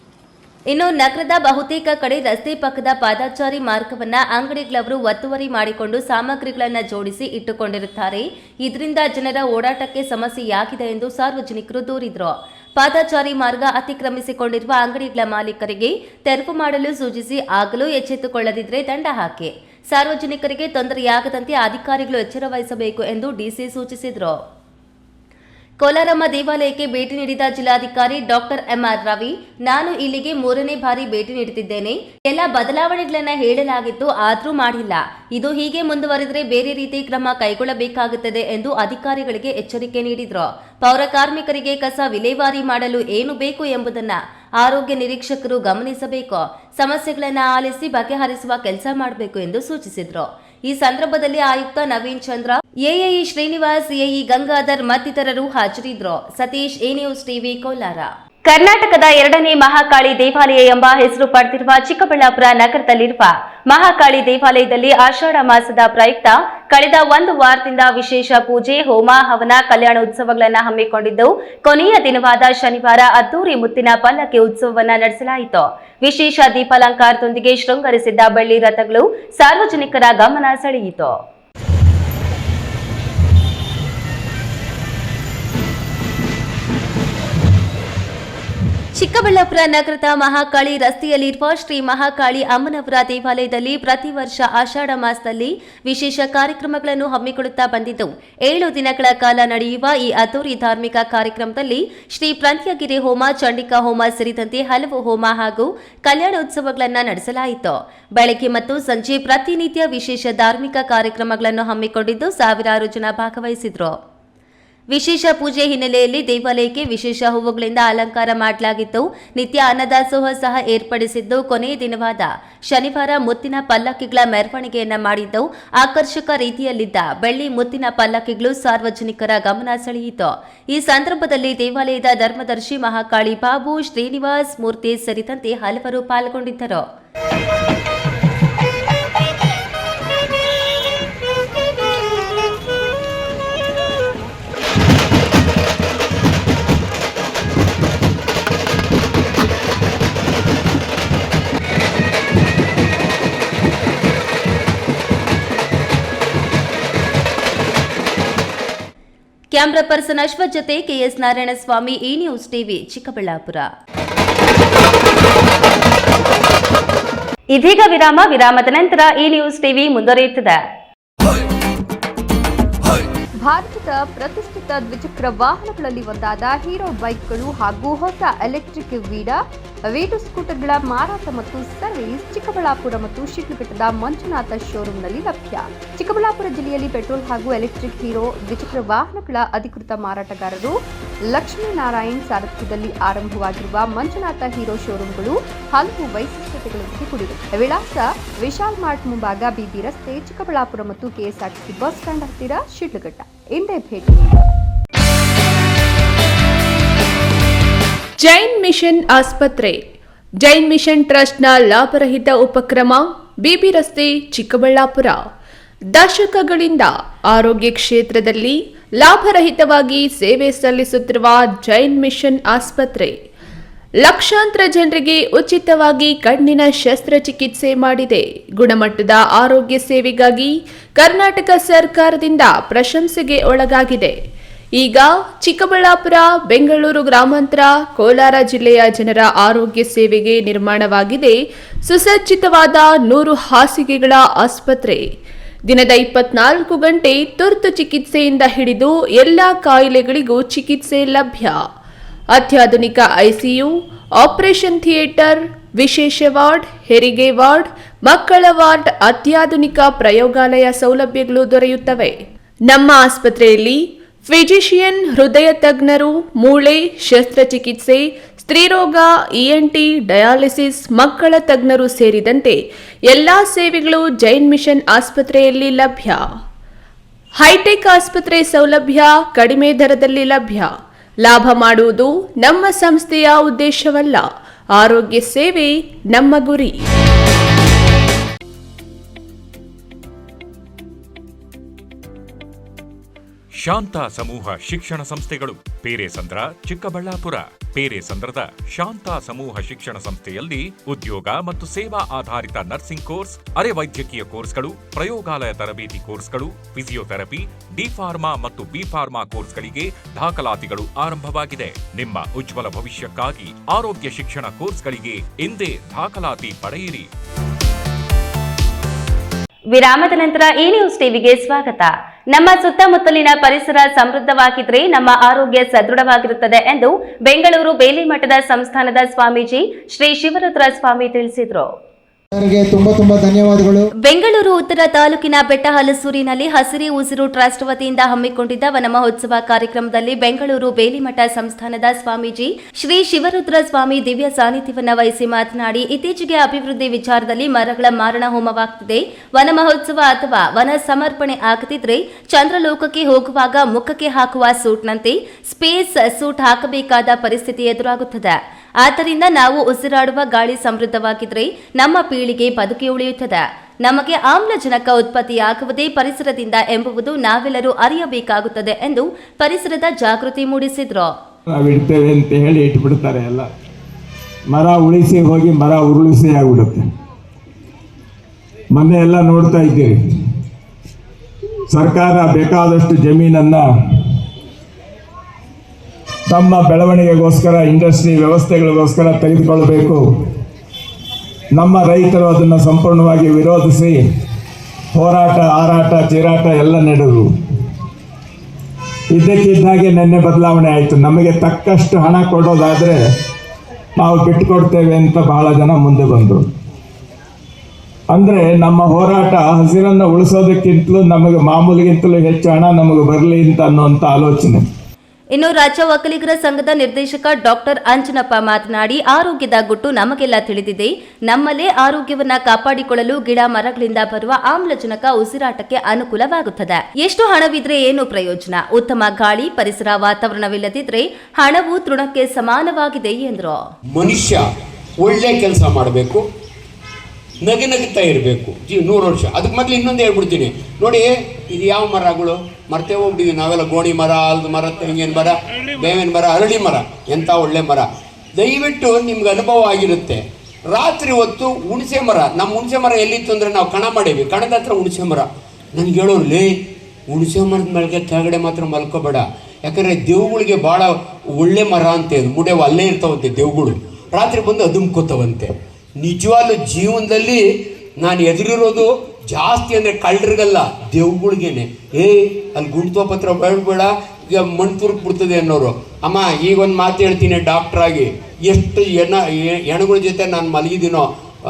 ಇನ್ನು ನಗರದ ಬಹುತೇಕ ಕಡೆ ರಸ್ತೆ ಪಕ್ಕದ ಪಾದಚಾರಿ ಮಾರ್ಗವನ್ನ ಅಂಗಡಿಗಳವರು ಒತ್ತುವರಿ ಮಾಡಿಕೊಂಡು ಸಾಮಗ್ರಿಗಳನ್ನು ಜೋಡಿಸಿ ಇಟ್ಟುಕೊಂಡಿರುತ್ತಾರೆ. ಇದರಿಂದ ಜನರ ಓಡಾಟಕ್ಕೆ ಸಮಸ್ಯೆಯಾಗಿದೆ ಎಂದು ಸಾರ್ವಜನಿಕರು ದೂರಿದ್ರು. ಪಾದಚಾರಿ ಮಾರ್ಗ ಅತಿಕ್ರಮಿಸಿಕೊಂಡಿರುವ ಅಂಗಡಿಗಳ ಮಾಲೀಕರಿಗೆ ತೆರವು ಮಾಡಲು ಸೂಚಿಸಿ ಆಗಲೂ ಎಚ್ಚೆತ್ತುಕೊಳ್ಳದಿದ್ರೆ ದಂಡ ಹಾಕಿ. ಸಾರ್ವಜನಿಕರಿಗೆ ತೊಂದರೆಯಾಗದಂತೆ ಅಧಿಕಾರಿಗಳು ಎಚ್ಚರ ವಹಿಸಬೇಕು ಎಂದು ಡಿಸಿ ಸೂಚಿಸಿದರು. ಕೋಲಾರಮ್ಮ ದೇವಾಲಯಕ್ಕೆ ಭೇಟಿ ನೀಡಿದ ಜಿಲ್ಲಾಧಿಕಾರಿ ಡಾಕ್ಟರ್ ಎಂಆರ್ ರವಿ, ನಾನು ಇಲ್ಲಿಗೆ 3ನೇ ಬಾರಿ ಭೇಟಿ ನೀಡುತ್ತಿದ್ದೇನೆ. ಎಲ್ಲ ಬದಲಾವಣೆಗಳನ್ನು ಹೇಳಲಾಗಿತ್ತು, ಆದರೂ ಮಾಡಿಲ್ಲ. ಇದು ಹೀಗೆ ಮುಂದುವರೆದರೆ ಬೇರೆ ರೀತಿ ಕ್ರಮ ಕೈಗೊಳ್ಳಬೇಕಾಗುತ್ತದೆ ಎಂದು ಅಧಿಕಾರಿಗಳಿಗೆ ಎಚ್ಚರಿಕೆ ನೀಡಿದರು. ಪೌರ ಕಾರ್ಮಿಕರಿಗೆ ಕಸ ವಿಲೇವಾರಿ ಮಾಡಲು ಏನು ಬೇಕು ಎಂಬುದನ್ನು ಆರೋಗ್ಯ ನಿರೀಕ್ಷಕರು ಗಮನಿಸಬೇಕು. ಸಮಸ್ಯೆಗಳನ್ನು ಆಲಿಸಿ ಬಗೆಹರಿಸುವ ಕೆಲಸ ಮಾಡಬೇಕು ಎಂದು ಸೂಚಿಸಿದರು. ಈ ಸಂದರ್ಭದಲ್ಲಿ ಆಯುಕ್ತ ನವೀನ್ ಚಂದ್ರ, ಎಎಇ ಶ್ರೀನಿವಾಸ್, ಎಇ ಗಂಗಾಧರ್ ಮತ್ತಿತರರು ಹಾಜರಿದ್ದರು. Satish, A news TV, Kolar. ಕರ್ನಾಟಕದ 2ನೇ ಮಹಾಕಾಳಿ ದೇವಾಲಯ ಎಂಬ ಹೆಸರು ಪಡೆದಿರುವ ಚಿಕ್ಕಬಳ್ಳಾಪುರ ನಗರದಲ್ಲಿರುವ ಮಹಾಕಾಳಿ ದೇವಾಲಯದಲ್ಲಿ ಆಷಾಢ ಮಾಸದ ಪ್ರಯುಕ್ತ ಕಳೆದ 1 ವಾರದಿಂದ ವಿಶೇಷ ಪೂಜೆ, ಹೋಮ, ಹವನ, ಕಲ್ಯಾಣೋತ್ಸವಗಳನ್ನು ಹಮ್ಮಿಕೊಂಡಿದ್ದು ಕೊನೆಯ ದಿನವಾದ ಶನಿವಾರ ಅದ್ದೂರಿ ಮುತ್ತಿನ ಪಲ್ಲಕ್ಕಿ ಉತ್ಸವವನ್ನು ನಡೆಸಲಾಯಿತು. ವಿಶೇಷ ದೀಪಾಲಂಕಾರದೊಂದಿಗೆ ಶೃಂಗರಿಸಿದ್ದ ಬೆಳ್ಳಿ ರಥಗಳು ಸಾರ್ವಜನಿಕರ ಗಮನ ಸೆಳೆಯಿತು. ಚಿಕ್ಕಬಳ್ಳಾಪುರ ನಗರದ ಮಹಾಕಾಳಿ ರಸ್ತೆಯಲ್ಲಿರುವ ಶ್ರೀ ಮಹಾಕಾಳಿ ಅಮ್ಮನವರ ದೇವಾಲಯದಲ್ಲಿ ಪ್ರತಿ ವರ್ಷ ಆಷಾಢ ಮಾಸದಲ್ಲಿ ವಿಶೇಷ ಕಾರ್ಯಕ್ರಮಗಳನ್ನು ಹಮ್ಮಿಕೊಳ್ಳುತ್ತಾ ಬಂದಿದ್ದು 7 ದಿನಗಳ ಕಾಲ ನಡೆಯುವ ಈ ಅದ್ದೂರಿ ಧಾರ್ಮಿಕ ಕಾರ್ಯಕ್ರಮದಲ್ಲಿ ಶ್ರೀ ಪ್ರಂತ್ಯಗಿರಿ ಹೋಮ, ಚಂಡಿಕಾ ಹೋಮ ಸೇರಿದಂತೆ ಹಲವು ಹೋಮ ಹಾಗೂ ಕಲ್ಯಾಣೋತ್ಸವಗಳನ್ನು ನಡೆಸಲಾಯಿತು. ಬೆಳಗ್ಗೆ ಮತ್ತು ಸಂಜೆ ಪ್ರತಿನಿತ್ಯ ವಿಶೇಷ ಧಾರ್ಮಿಕ ಕಾರ್ಯಕ್ರಮಗಳನ್ನು ಹಮ್ಮಿಕೊಂಡಿದ್ದು ಸಾವಿರಾರು ಜನ ಭಾಗವಹಿಸಿದರು. ವಿಶೇಷ ಪೂಜೆ ಹಿನ್ನೆಲೆಯಲ್ಲಿ ದೇವಾಲಯಕ್ಕೆ ವಿಶೇಷ ಹೂವುಗಳಿಂದ ಅಲಂಕಾರ ಮಾಡಲಾಗಿತ್ತು. ನಿತ್ಯ ಅನ್ನದಾಸೋಹ ಸಹ ಏರ್ಪಡಿಸಿದ್ದು ಕೊನೆಯ ದಿನವಾದ ಶನಿವಾರ ಮುತ್ತಿನ ಪಲ್ಲಕ್ಕಿಗಳ ಮೆರವಣಿಗೆಯನ್ನ ಮಾಡಿದ್ದು ಆಕರ್ಷಕ ರೀತಿಯಲ್ಲಿದ್ದ ಬೆಳ್ಳಿ ಮುತ್ತಿನ ಪಲ್ಲಕ್ಕಿಗಳು ಸಾರ್ವಜನಿಕರ ಗಮನ ಸೆಳೆಯಿತು. ಈ ಸಂದರ್ಭದಲ್ಲಿ ದೇವಾಲಯದ ಧರ್ಮದರ್ಶಿ ಮಹಾಕಾಳಿ ಬಾಬು, ಶ್ರೀನಿವಾಸ್ ಮೂರ್ತಿ ಸೇರಿದಂತೆ ಹಲವರು ಪಾಲ್ಗೊಂಡಿದ್ದರು. ಕ್ಯಾಮರಾ ಪರ್ಸನ್ ಅಶ್ವಥ್ ಜೊತೆ KS Narayanaswamy, E news TV, Chikkaballapur. ಇದೀಗ ವಿರಾಮದ ನಂತರ ಇ ನ್ಯೂಸ್ ಟಿವಿ ಮುಂದುವರಿಯುತ್ತದೆ. ಭಾರತದ ಪ್ರತಿಷ್ಠಿತ ದ್ವಿಚಕ್ರ ವಾಹನಗಳಲ್ಲಿ ಒಂದಾದ ಹೀರೋ ಬೈಕ್ಗಳು ಹಾಗೂ ಹೊಸ ಎಲೆಕ್ಟ್ರಿಕ್ ವಿ2 ಸ್ಕೂಟರ್ಗಳ ಮಾರಾಟ ಮತ್ತು ಸರ್ವಿಸ್ ಚಿಕ್ಕಬಳ್ಳಾಪುರ ಮತ್ತು ಶಿಡ್ಲಘಟ್ಟದ ಮಂಜುನಾಥ ಶೋರೂಮ್ನಲ್ಲಿ ಲಭ್ಯ. ಚಿಕ್ಕಬಳ್ಳಾಪುರ ಜಿಲ್ಲೆಯಲ್ಲಿ ಪೆಟ್ರೋಲ್ ಹಾಗೂ ಎಲೆಕ್ಟ್ರಿಕ್ ಹೀರೋ ದ್ವಿಚಕ್ರ ವಾಹನಗಳ ಅಧಿಕೃತ ಮಾರಾಟಗಾರರು ಲಕ್ಷ್ಮೀನಾರಾಯಣ್ ಸಾರಥ್ಯದಲ್ಲಿ ಆರಂಭವಾಗಿರುವ ಮಂಜುನಾಥ ಹೀರೋ ಶೋರೂಮ್ಗಳು ಹಲವು ವೈಶಿಷ್ಟ್ಯತೆಗಳೊಂದಿಗೆ ಕೂಡಿವೆ. ವಿಳಾಸ ವಿಶಾಲ್ ಮಾರ್ಟ್ ಮುಂಭಾಗ, ಬಿಬಿ ರಸ್ತೆ, ಚಿಕ್ಕಬಳ್ಳಾಪುರ ಮತ್ತು ಕೆಎಸ್ಆರ್ಟಿಸಿ ಬಸ್ ಸ್ಟ್ಯಾಂಡ್ ಹತ್ತಿರ, ಶಿಡ್ಲಘಟ್ಟ. ಇಂದೇ ಭೇಟಿ. ಜೈನ್ ಮಿಷನ್ ಆಸ್ಪತ್ರೆ. ಜೈನ್ ಮಿಷನ್ ಟ್ರಸ್ಟ್ನ ಲಾಭರಹಿತ ಉಪಕ್ರಮ, ಬಿಬಿ ರಸ್ತೆ, ಚಿಕ್ಕಬಳ್ಳಾಪುರ. ದಶಕಗಳಿಂದ ಆರೋಗ್ಯ ಕ್ಷೇತ್ರದಲ್ಲಿ ಲಾಭರಹಿತವಾಗಿ ಸೇವೆ ಸಲ್ಲಿಸುತ್ತಿರುವ ಜೈನ್ ಮಿಷನ್ ಆಸ್ಪತ್ರೆ ಲಕ್ಷಾಂತರ ಜನರಿಗೆ ಉಚಿತವಾಗಿ ಕಣ್ಣಿನ ಶಸ್ತ್ರಚಿಕಿತ್ಸೆ ಮಾಡಿದೆ. ಗುಣಮಟ್ಟದ ಆರೋಗ್ಯ ಸೇವೆಗಾಗಿ ಕರ್ನಾಟಕ ಸರ್ಕಾರದಿಂದ ಪ್ರಶಂಸೆಗೆ ಒಳಗಾಗಿದೆ. ಈಗ ಚಿಕ್ಕಬಳ್ಳಾಪುರ, ಬೆಂಗಳೂರು ಗ್ರಾಮಾಂತರ, ಕೋಲಾರ ಜಿಲ್ಲೆಯ ಜನರ ಆರೋಗ್ಯ ಸೇವೆಗೆ ನಿರ್ಮಾಣವಾಗಿದೆ ಸುಸಜ್ಜಿತವಾದ 100 ಹಾಸಿಗೆಗಳ ಆಸ್ಪತ್ರೆ. ದಿನದ 24 ಗಂಟೆ ತುರ್ತು ಚಿಕಿತ್ಸೆಯಿಂದ ಹಿಡಿದು ಎಲ್ಲ ಕಾಯಿಲೆಗಳಿಗೂ ಚಿಕಿತ್ಸೆ ಲಭ್ಯ. ಅತ್ಯಾಧುನಿಕ ಐಸಿಯು, ಆಪರೇಷನ್ ಥಿಯೇಟರ್, ವಿಶೇಷ ವಾರ್ಡ್, ಹೆರಿಗೆ ವಾರ್ಡ್, ಮಕ್ಕಳ ವಾರ್ಡ್, ಅತ್ಯಾಧುನಿಕ ಪ್ರಯೋಗಾಲಯ ಸೌಲಭ್ಯಗಳು ದೊರೆಯುತ್ತವೆ. ನಮ್ಮ ಆಸ್ಪತ್ರೆಯಲ್ಲಿ ಫಿಜಿಷಿಯನ್, ಹೃದಯ ತಜ್ಞರು, ಮೂಳೆ ಶಸ್ತ್ರಚಿಕಿತ್ಸೆ, ಸ್ತ್ರೀರೋಗ, ಇಎನ್ಟಿ, ಡಯಾಲಿಸಿಸ್, ಮಕ್ಕಳ ತಜ್ಞರು ಸೇರಿದಂತೆ ಎಲ್ಲಾ ಸೇವೆಗಳು ಜೈನ್ ಮಿಷನ್ ಆಸ್ಪತ್ರೆಯಲ್ಲಿ ಲಭ್ಯ. ಹೈಟೆಕ್ ಆಸ್ಪತ್ರೆ ಸೌಲಭ್ಯ ಕಡಿಮೆ ದರದಲ್ಲಿ ಲಭ್ಯ. ಲಾಭ ಮಾಡುವುದು ನಮ್ಮ ಸಂಸ್ಥೆಯ ಉದ್ದೇಶವಲ್ಲ, ಆರೋಗ್ಯ ಸೇವೆ ನಮ್ಮ ಗುರಿ. ಶಾಂತ ಸಮೂಹ ಶಿಕ್ಷಣ ಸಂಸ್ಥೆಗಳು ಪೇರೆಸಂದ್ರ, ಚಿಕ್ಕಬಳ್ಳಾಪುರ. ಪೇರೆಸಂದ್ರದ ಶಾಂತ ಸಮೂಹ ಶಿಕ್ಷಣ ಸಂಸ್ಥೆಯಲ್ಲಿ ಉದ್ಯೋಗ ಮತ್ತು ಸೇವಾ ಆಧಾರಿತ ನರ್ಸಿಂಗ್ ಕೋರ್ಸ್, ಅರೆ ವೈದ್ಯಕೀಯ ಕೋರ್ಸ್ಗಳು, ಪ್ರಯೋಗಾಲಯ ತರಬೇತಿ ಕೋರ್ಸ್ಗಳು, ಫಿಸಿಯೋಥೆರಪಿ, ಡಿ ಫಾರ್ಮಾ ಮತ್ತು ಬಿ ಫಾರ್ಮಾ ಕೋರ್ಸ್ಗಳಿಗೆ ದಾಖಲಾತಿಗಳು ಆರಂಭವಾಗಿದೆ. ನಿಮ್ಮ ಉಜ್ವಲ ಭವಿಷ್ಯಕ್ಕಾಗಿ ಆರೋಗ್ಯ ಶಿಕ್ಷಣ ಕೋರ್ಸ್ಗಳಿಗೆ ಇಂದೇ ದಾಖಲಾತಿ ಪಡೆಯಿರಿ. ವಿರಾಮದ ನಂತರ ಈ ನ್ಯೂಸ್ ಟಿವಿಗೆ ಸ್ವಾಗತ. ನಮ್ಮ ಸುತ್ತಮುತ್ತಲಿನ ಪರಿಸರ ಸಮೃದ್ಧವಾಗಿದ್ರೆ ನಮ್ಮ ಆರೋಗ್ಯ ಸದೃಢವಾಗಿರುತ್ತದೆ ಎಂದು ಬೆಂಗಳೂರು ಬೇಲಿಮಠದ ಸಂಸ್ಥಾನದ ಸ್ವಾಮೀಜಿ ಶ್ರೀ ಶಿವರುದ್ರ ಸ್ವಾಮಿ ತಿಳಿಸಿದರು. ತುಂಬಾ ಧನ್ಯವಾದಗಳು. ಬೆಂಗಳೂರು ಉತ್ತರ ತಾಲೂಕಿನ ಬೆಟ್ಟಹಲಸೂರಿನಲ್ಲಿ ಹಸಿರು ಉಸಿರು ಟ್ರಸ್ಟ್ ವತಿಯಿಂದ ಹಮ್ಮಿಕೊಂಡಿದ್ದ ವನ ಮಹೋತ್ಸವ ಕಾರ್ಯಕ್ರಮದಲ್ಲಿ ಬೆಂಗಳೂರು ಬೇಲಿಮಠ ಸಂಸ್ಥಾನದ ಸ್ವಾಮೀಜಿ ಶ್ರೀ ಶಿವರುದ್ರ ಸ್ವಾಮಿ ದಿವ್ಯ ಸಾನ್ನಿಧ್ಯವನ್ನು ವಹಿಸಿ ಮಾತನಾಡಿ, ಇತ್ತೀಚೆಗೆ ಅಭಿವೃದ್ಧಿ ವಿಚಾರದಲ್ಲಿ ಮರಗಳ ಮಾರಣ ಹೋಮವಾಗ್ತಿದೆ. ವನ ಮಹೋತ್ಸವ ಅಥವಾ ವನ ಸಮರ್ಪಣೆ ಆಗದಿದ್ರೆ ಚಂದ್ರಲೋಕಕ್ಕೆ ಹೋಗುವಾಗ ಮುಖಕ್ಕೆ ಹಾಕುವ ಸೂಟ್ನಂತೆ ಸ್ಪೇಸ್ ಸೂಟ್ ಹಾಕಬೇಕಾದ ಪರಿಸ್ಥಿತಿ ಎದುರಾಗುತ್ತದೆ. ಆದ್ದರಿಂದ ನಾವು ಉಸಿರಾಡುವ ಗಾಳಿ ಸಮೃದ್ಧವಾಗಿದ್ರೆ ನಮ್ಮ ಪೀಳಿಗೆ ಬದುಕಿ ಉಳಿಯುತ್ತದೆ. ನಮಗೆ ಆಮ್ಲಜನಕ ಉತ್ಪತ್ತಿಯಾಗುವುದೇ ಪರಿಸರದಿಂದ ಎಂಬುದು ನಾವೆಲ್ಲರೂ ಅರಿಯಬೇಕಾಗುತ್ತದೆ ಎಂದು ಪರಿಸರದ ಜಾಗೃತಿ ಮೂಡಿಸಿದ್ರು. ನಾವಿಡ್ತೇವೆ ಅಂತ ಹೇಳಿ ಇಟ್ಬಿಡ್ತಾರೆ. ಎಲ್ಲ ಮರ ಉಳಿಸಿ ಹೋಗಿ ಮರ ಉರುಳಿಸಿ ಆಗ್ಬಿಡುತ್ತೆ. ಮೊನ್ನೆ ಎಲ್ಲ ನೋಡ್ತಾ ಇದ್ದೀರಿ, ಸರ್ಕಾರ ಬೇಕಾದಷ್ಟು ಜಮೀನನ್ನ ತಮ್ಮ ಬೆಳವಣಿಗೆಗೋಸ್ಕರ, ಇಂಡಸ್ಟ್ರಿ ವ್ಯವಸ್ಥೆಗಳಿಗೋಸ್ಕರ ತೆಗೆದುಕೊಳ್ಳಬೇಕು. ನಮ್ಮ ರೈತರು ಅದನ್ನು ಸಂಪೂರ್ಣವಾಗಿ ವಿರೋಧಿಸಿ ಹೋರಾಟ, ಹಾರಾಟ, ಚೀರಾಟ ಎಲ್ಲ ನಡೆದರು. ಇದ್ದಕ್ಕಿದ್ದಾಗೆ ನಿನ್ನೆ ಬದಲಾವಣೆ ಆಯಿತು. ನಮಗೆ ತಕ್ಕಷ್ಟು ಹಣ ಕೊಡೋದಾದರೆ ನಾವು ಬಿಟ್ಟುಕೊಡ್ತೇವೆ ಅಂತ ಬಹಳ ಜನ ಮುಂದೆ ಬಂದರು. ಅಂದರೆ ನಮ್ಮ ಹೋರಾಟ ಹಸಿರನ್ನು ಉಳಿಸೋದಕ್ಕಿಂತಲೂ ನಮಗೆ ಮಾಮೂಲಿಗಿಂತಲೂ ಹೆಚ್ಚು ಹಣ ನಮಗೆ ಬರಲಿ ಅಂತ ಅನ್ನುವಂಥ ಆಲೋಚನೆ. ಇನ್ನು ರಾಜ್ಯ ಒಕ್ಕಲಿಗರ ಸಂಘದ ನಿರ್ದೇಶಕ ಡಾಕ್ಟರ್ ಅಂಜನಪ್ಪ ಮಾತನಾಡಿ, ಆರೋಗ್ಯದ ಗುಟ್ಟು ನಮಗೆಲ್ಲ ತಿಳಿದಿದೆ. ನಮ್ಮಲ್ಲೇ ಆರೋಗ್ಯವನ್ನ ಕಾಪಾಡಿಕೊಳ್ಳಲು ಗಿಡ ಮರಗಳಿಂದ ಬರುವ ಆಮ್ಲಜನಕ ಉಸಿರಾಟಕ್ಕೆ ಅನುಕೂಲವಾಗುತ್ತದೆ. ಎಷ್ಟು ಹಣವಿದ್ರೆ ಏನು ಪ್ರಯೋಜನ? ಉತ್ತಮ ಗಾಳಿ, ಪರಿಸರ, ವಾತಾವರಣವಿಲ್ಲದಿದ್ರೆ ಹಣವು ತೃಣಕ್ಕೆ ಸಮಾನವಾಗಿದೆ ಎಂದರು. ಮನುಷ್ಯ ಒಳ್ಳೆ ಕೆಲಸ ಮಾಡಬೇಕು, ನಗುತ್ತಾ ಇರಬೇಕು 100 ವರ್ಷ. ಅದಕ್ಕೆ ಮೊದಲು ಇನ್ನೊಂದು ಹೇಳ್ಬಿಡ್ತೀನಿ ನೋಡಿ, ಇದು ಯಾವ ಮರಗಳು ಮರ್ತೇ ಹೋಗ್ಬಿಟ್ಟಿದ್ವಿ ನಾವೆಲ್ಲ. ಗೋಣಿ ಮರ, ಆಲದ ಮರ, ತೆಂಗಿನ ಮರ, ಬೇವಿನ ಮರ, ಅರಳಿ ಮರ, ಎಂಥ ಒಳ್ಳೆ ಮರ. ದಯವಿಟ್ಟು ನಿಮ್ಗೆ ಅನುಭವ ಆಗಿರುತ್ತೆ. ರಾತ್ರಿ ಹೊತ್ತು ಹುಣಸೆ ಮರ, ನಮ್ಮ ಹುಣಸೆ ಮರ ಎಲ್ಲಿತ್ತು ಅಂದರೆ ನಾವು ಕಣ ಮಾಡೀವಿ, ಕಣದ ಹತ್ರ ಹುಣಸೆ ಮರ. ನನಗೆ ಹೇಳೋರ್ಲಿ, ಹುಣಸೆ ಮರದ ಮೇಲ್ಗೆ ಕೆಳಗಡೆ ಮಾತ್ರ ಮಲ್ಕೋಬೇಡ, ಯಾಕಂದರೆ ದೇವುಗಳಿಗೆ ಭಾಳ ಒಳ್ಳೆ ಮರ ಅಂತೆ, ಮುಡೆವು ಅಲ್ಲೇ ಇರ್ತಾವಂತೆ ದೇವುಗಳು. ರಾತ್ರಿ ಬಂದು ಅದುಮ್ಕೋತಾವಂತೆ. ನಿಜವಾಗ್ಲೂ ಜೀವನದಲ್ಲಿ ನಾನು ಎದುರಿರೋದು ಜಾಸ್ತಿ ಅಂದರೆ ಕಳ್ಳರಿಗಲ್ಲ, ದೇವ್ಗಳಿಗೇನೆ. ಅಲ್ಲಿ ಗುಂಡ್ತೋ ಪತ್ರ ಬೇಡ, ಈಗ ಮಣ್ಣು ತುರುಕ್ಬಿಡ್ತದೆ ಅನ್ನೋರು. ಅಮ್ಮ ಈಗೊಂದು ಮಾತು ಹೇಳ್ತೀನಿ ಡಾಕ್ಟ್ರಾಗಿ, ಎಷ್ಟು ಹೆಣಗಳ ಜೊತೆ ನಾನು ಮಲಗಿದ್ದೀನೋ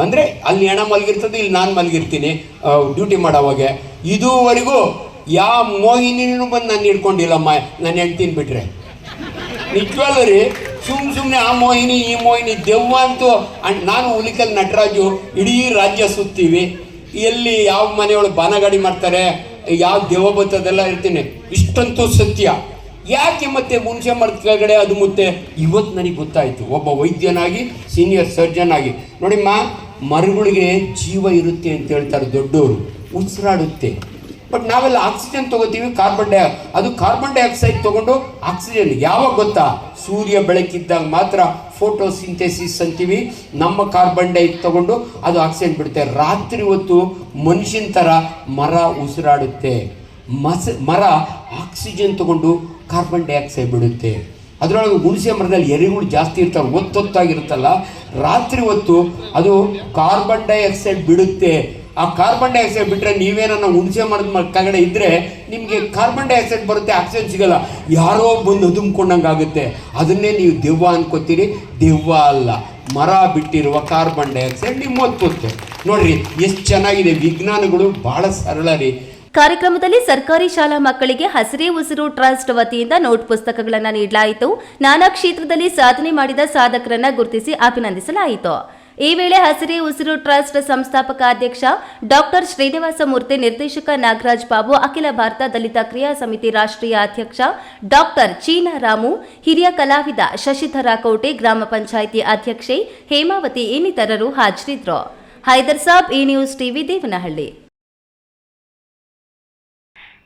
ಅಂದರೆ ಅಲ್ಲಿ ಹೆಣ ಮಲಗಿರ್ತದೆ, ಇಲ್ಲಿ ನಾನು ಮಲಗಿರ್ತೀನಿ ಡ್ಯೂಟಿ ಮಾಡೋವಾಗೆ. ಇದುವರೆಗೂ ಯಾವ ಮೋಹಿನಿನೂ ಬಂದು ನಾನು ಹಿಡ್ಕೊಂಡಿಲ್ಲಮ್ಮ, ನಾನು ಹೆಣ್ತೀನಿ ಬಿಟ್ರೆ. ನಿಜವಾಗ್ಲೂ ರೀ, ಸುಮ್ಮನೆ ಆ ಮೋಹಿನಿ ಈ ಮೋಹಿನಿ ದೆವ್ವ ಅಂತೂ. ನಾನು ಹುಲಿಕಲ್ ನಟರಾಜು ಇಡೀ ರಾಜ್ಯ ಸುತ್ತೀವಿ. ಎಲ್ಲಿ ಯಾವ ಮನೆಯೊಳಗೆ ಬಾನಗಾಡಿ ಮಾಡ್ತಾರೆ, ಯಾವ ದೆವ್ವ ಬರ್ತದೆಲ್ಲ ಇರ್ತೀನಿ. ಇಷ್ಟಂತೂ ಸತ್ಯ. ಯಾಕೆ ಮತ್ತೆ ಹುಣಸೆ ಮರದ ಕೆಳಗಡೆ ಅದು ಮುತ್ತೆ? ಇವತ್ತು ನನಗೆ ಗೊತ್ತಾಯಿತು, ಒಬ್ಬ ವೈದ್ಯನಾಗಿ, ಸೀನಿಯರ್ ಸರ್ಜನ್ ಆಗಿ. ನೋಡಿಮ್ಮ, ಮರಗಳಿಗೆ ಜೀವ ಇರುತ್ತೆ ಅಂತ ಹೇಳ್ತಾರೆ ದೊಡ್ಡವರು, ಉಸಿರಾಡುತ್ತೆ. ಬಟ್ ನಾವೆಲ್ಲ ಆಕ್ಸಿಜನ್ ತೊಗೋತೀವಿ, ಕಾರ್ಬನ್ ಡೈಆಕ್ಸೈಡ್ ತೊಗೊಂಡು ಆಕ್ಸಿಜನ್ ಯಾವಾಗ ಗೊತ್ತಾ? ಸೂರ್ಯ ಬೆಳಕಿದ್ದಾಗ ಮಾತ್ರ ಫೋಟೋಸಿಂಥೆಸಿಸ್ ಅಂತೀವಿ. ನಮ್ಮ ಕಾರ್ಬನ್ ಡೈ ತೊಗೊಂಡು ಅದು ಆಕ್ಸಿಜನ್ ಬಿಡುತ್ತೆ. ರಾತ್ರಿ ಹೊತ್ತು ಮನುಷ್ಯನ ಥರ ಮರ ಉಸಿರಾಡುತ್ತೆ. ಮರ ಆಕ್ಸಿಜನ್ ತೊಗೊಂಡು ಕಾರ್ಬನ್ ಡೈಆಕ್ಸೈಡ್ ಬಿಡುತ್ತೆ. ಅದರೊಳಗೆ ಹುಣಸೆ ಮರದಲ್ಲಿ ಎರೆಗಳು ಜಾಸ್ತಿ ಇರ್ತಾವೆ, ಒತ್ತೊತ್ತಾಗಿರುತ್ತಲ್ಲ, ರಾತ್ರಿ ಹೊತ್ತು ಅದು ಕಾರ್ಬನ್ ಡೈಆಕ್ಸೈಡ್ ಬಿಡುತ್ತೆ. ಆ ಕಾರ್ಬನ್ ಡೈಆಕ್ಸೈಡ್ ಬಿಟ್ಟರೆ ನೀವೇನನ್ನ ಹುಣಸೆ ಮರದ ಕೆಳಗಡೆ ಇದ್ದರೆ ನಿಮಗೆ ಕಾರ್ಬನ್ ಡೈಆಕ್ಸೈಡ್ ಬರುತ್ತೆ, ಆಕ್ಸಿಜನ್ ಸಿಗಲ್ಲ, ಯಾರೋ ಬಂದು ಉದುಮ್ಕೊಂಡಂಗೆ ಆಗುತ್ತೆ. ಅದನ್ನೇ ನೀವು ದೆವ್ವ ಅನ್ಕೋತೀರಿ. ದೆವ್ವ ಅಲ್ಲ, ಮರ ಬಿಟ್ಟಿರುವ ಕಾರ್ಬನ್ ಡೈಆಕ್ಸೈಡ್ ನಿಮ್ಮ ಒತ್ತುತ್ತೆ. ನೋಡ್ರಿ ಎಷ್ಟು ಚೆನ್ನಾಗಿದೆ, ವಿಜ್ಞಾನಗಳು ಬಹಳ ಸರಳ ರೀ. ಕಾರ್ಯಕ್ರಮದಲ್ಲಿ ಸರ್ಕಾರಿ ಶಾಲಾ ಮಕ್ಕಳಿಗೆ ಹಸಿರೇ ಉಸಿರು ಟ್ರಸ್ಟ್ ವತಿಯಿಂದ ನೋಟ್ ಪುಸ್ತಕಗಳನ್ನು ನೀಡಲಾಯಿತು. ನಾನಾ ಕ್ಷೇತ್ರದಲ್ಲಿ ಸಾಧನೆ ಮಾಡಿದ ಸಾಧಕರನ್ನ ಗುರುತಿಸಿ ಅಭಿನಂದಿಸಲಾಯಿತು. ಈ ವೇಳೆ ಹಸಿರೇ ಉಸಿರು ಟ್ರಸ್ಟ್ ಸಂಸ್ಥಾಪಕ ಅಧ್ಯಕ್ಷ ಡಾಕ್ಟರ್ ಶ್ರೀನಿವಾಸ ಮೂರ್ತಿ, ನಿರ್ದೇಶಕ ನಾಗರಾಜ್ ಬಾಬು, ಅಖಿಲ ಭಾರತ ದಲಿತ ಕ್ರಿಯಾ ಸಮಿತಿ ರಾಷ್ಟ್ರೀಯ ಅಧ್ಯಕ್ಷ ಡಾಕ್ಟರ್ ಚೀನಾ ರಾಮು, ಹಿರಿಯ ಕಲಾವಿದ ಶಶಿಧರ ಕೋಟೆ, ಗ್ರಾಮ ಪಂಚಾಯಿತಿ ಅಧ್ಯಕ್ಷೆ ಹೇಮಾವತಿ ಇನ್ನಿತರರು ಹಾಜರಿದ್ದರು. ಹೈದರ್ ಸಾಬ್, ಈ ನ್ಯೂಸ್ ಟಿವಿ, ದೇವನಹಳ್ಳಿ.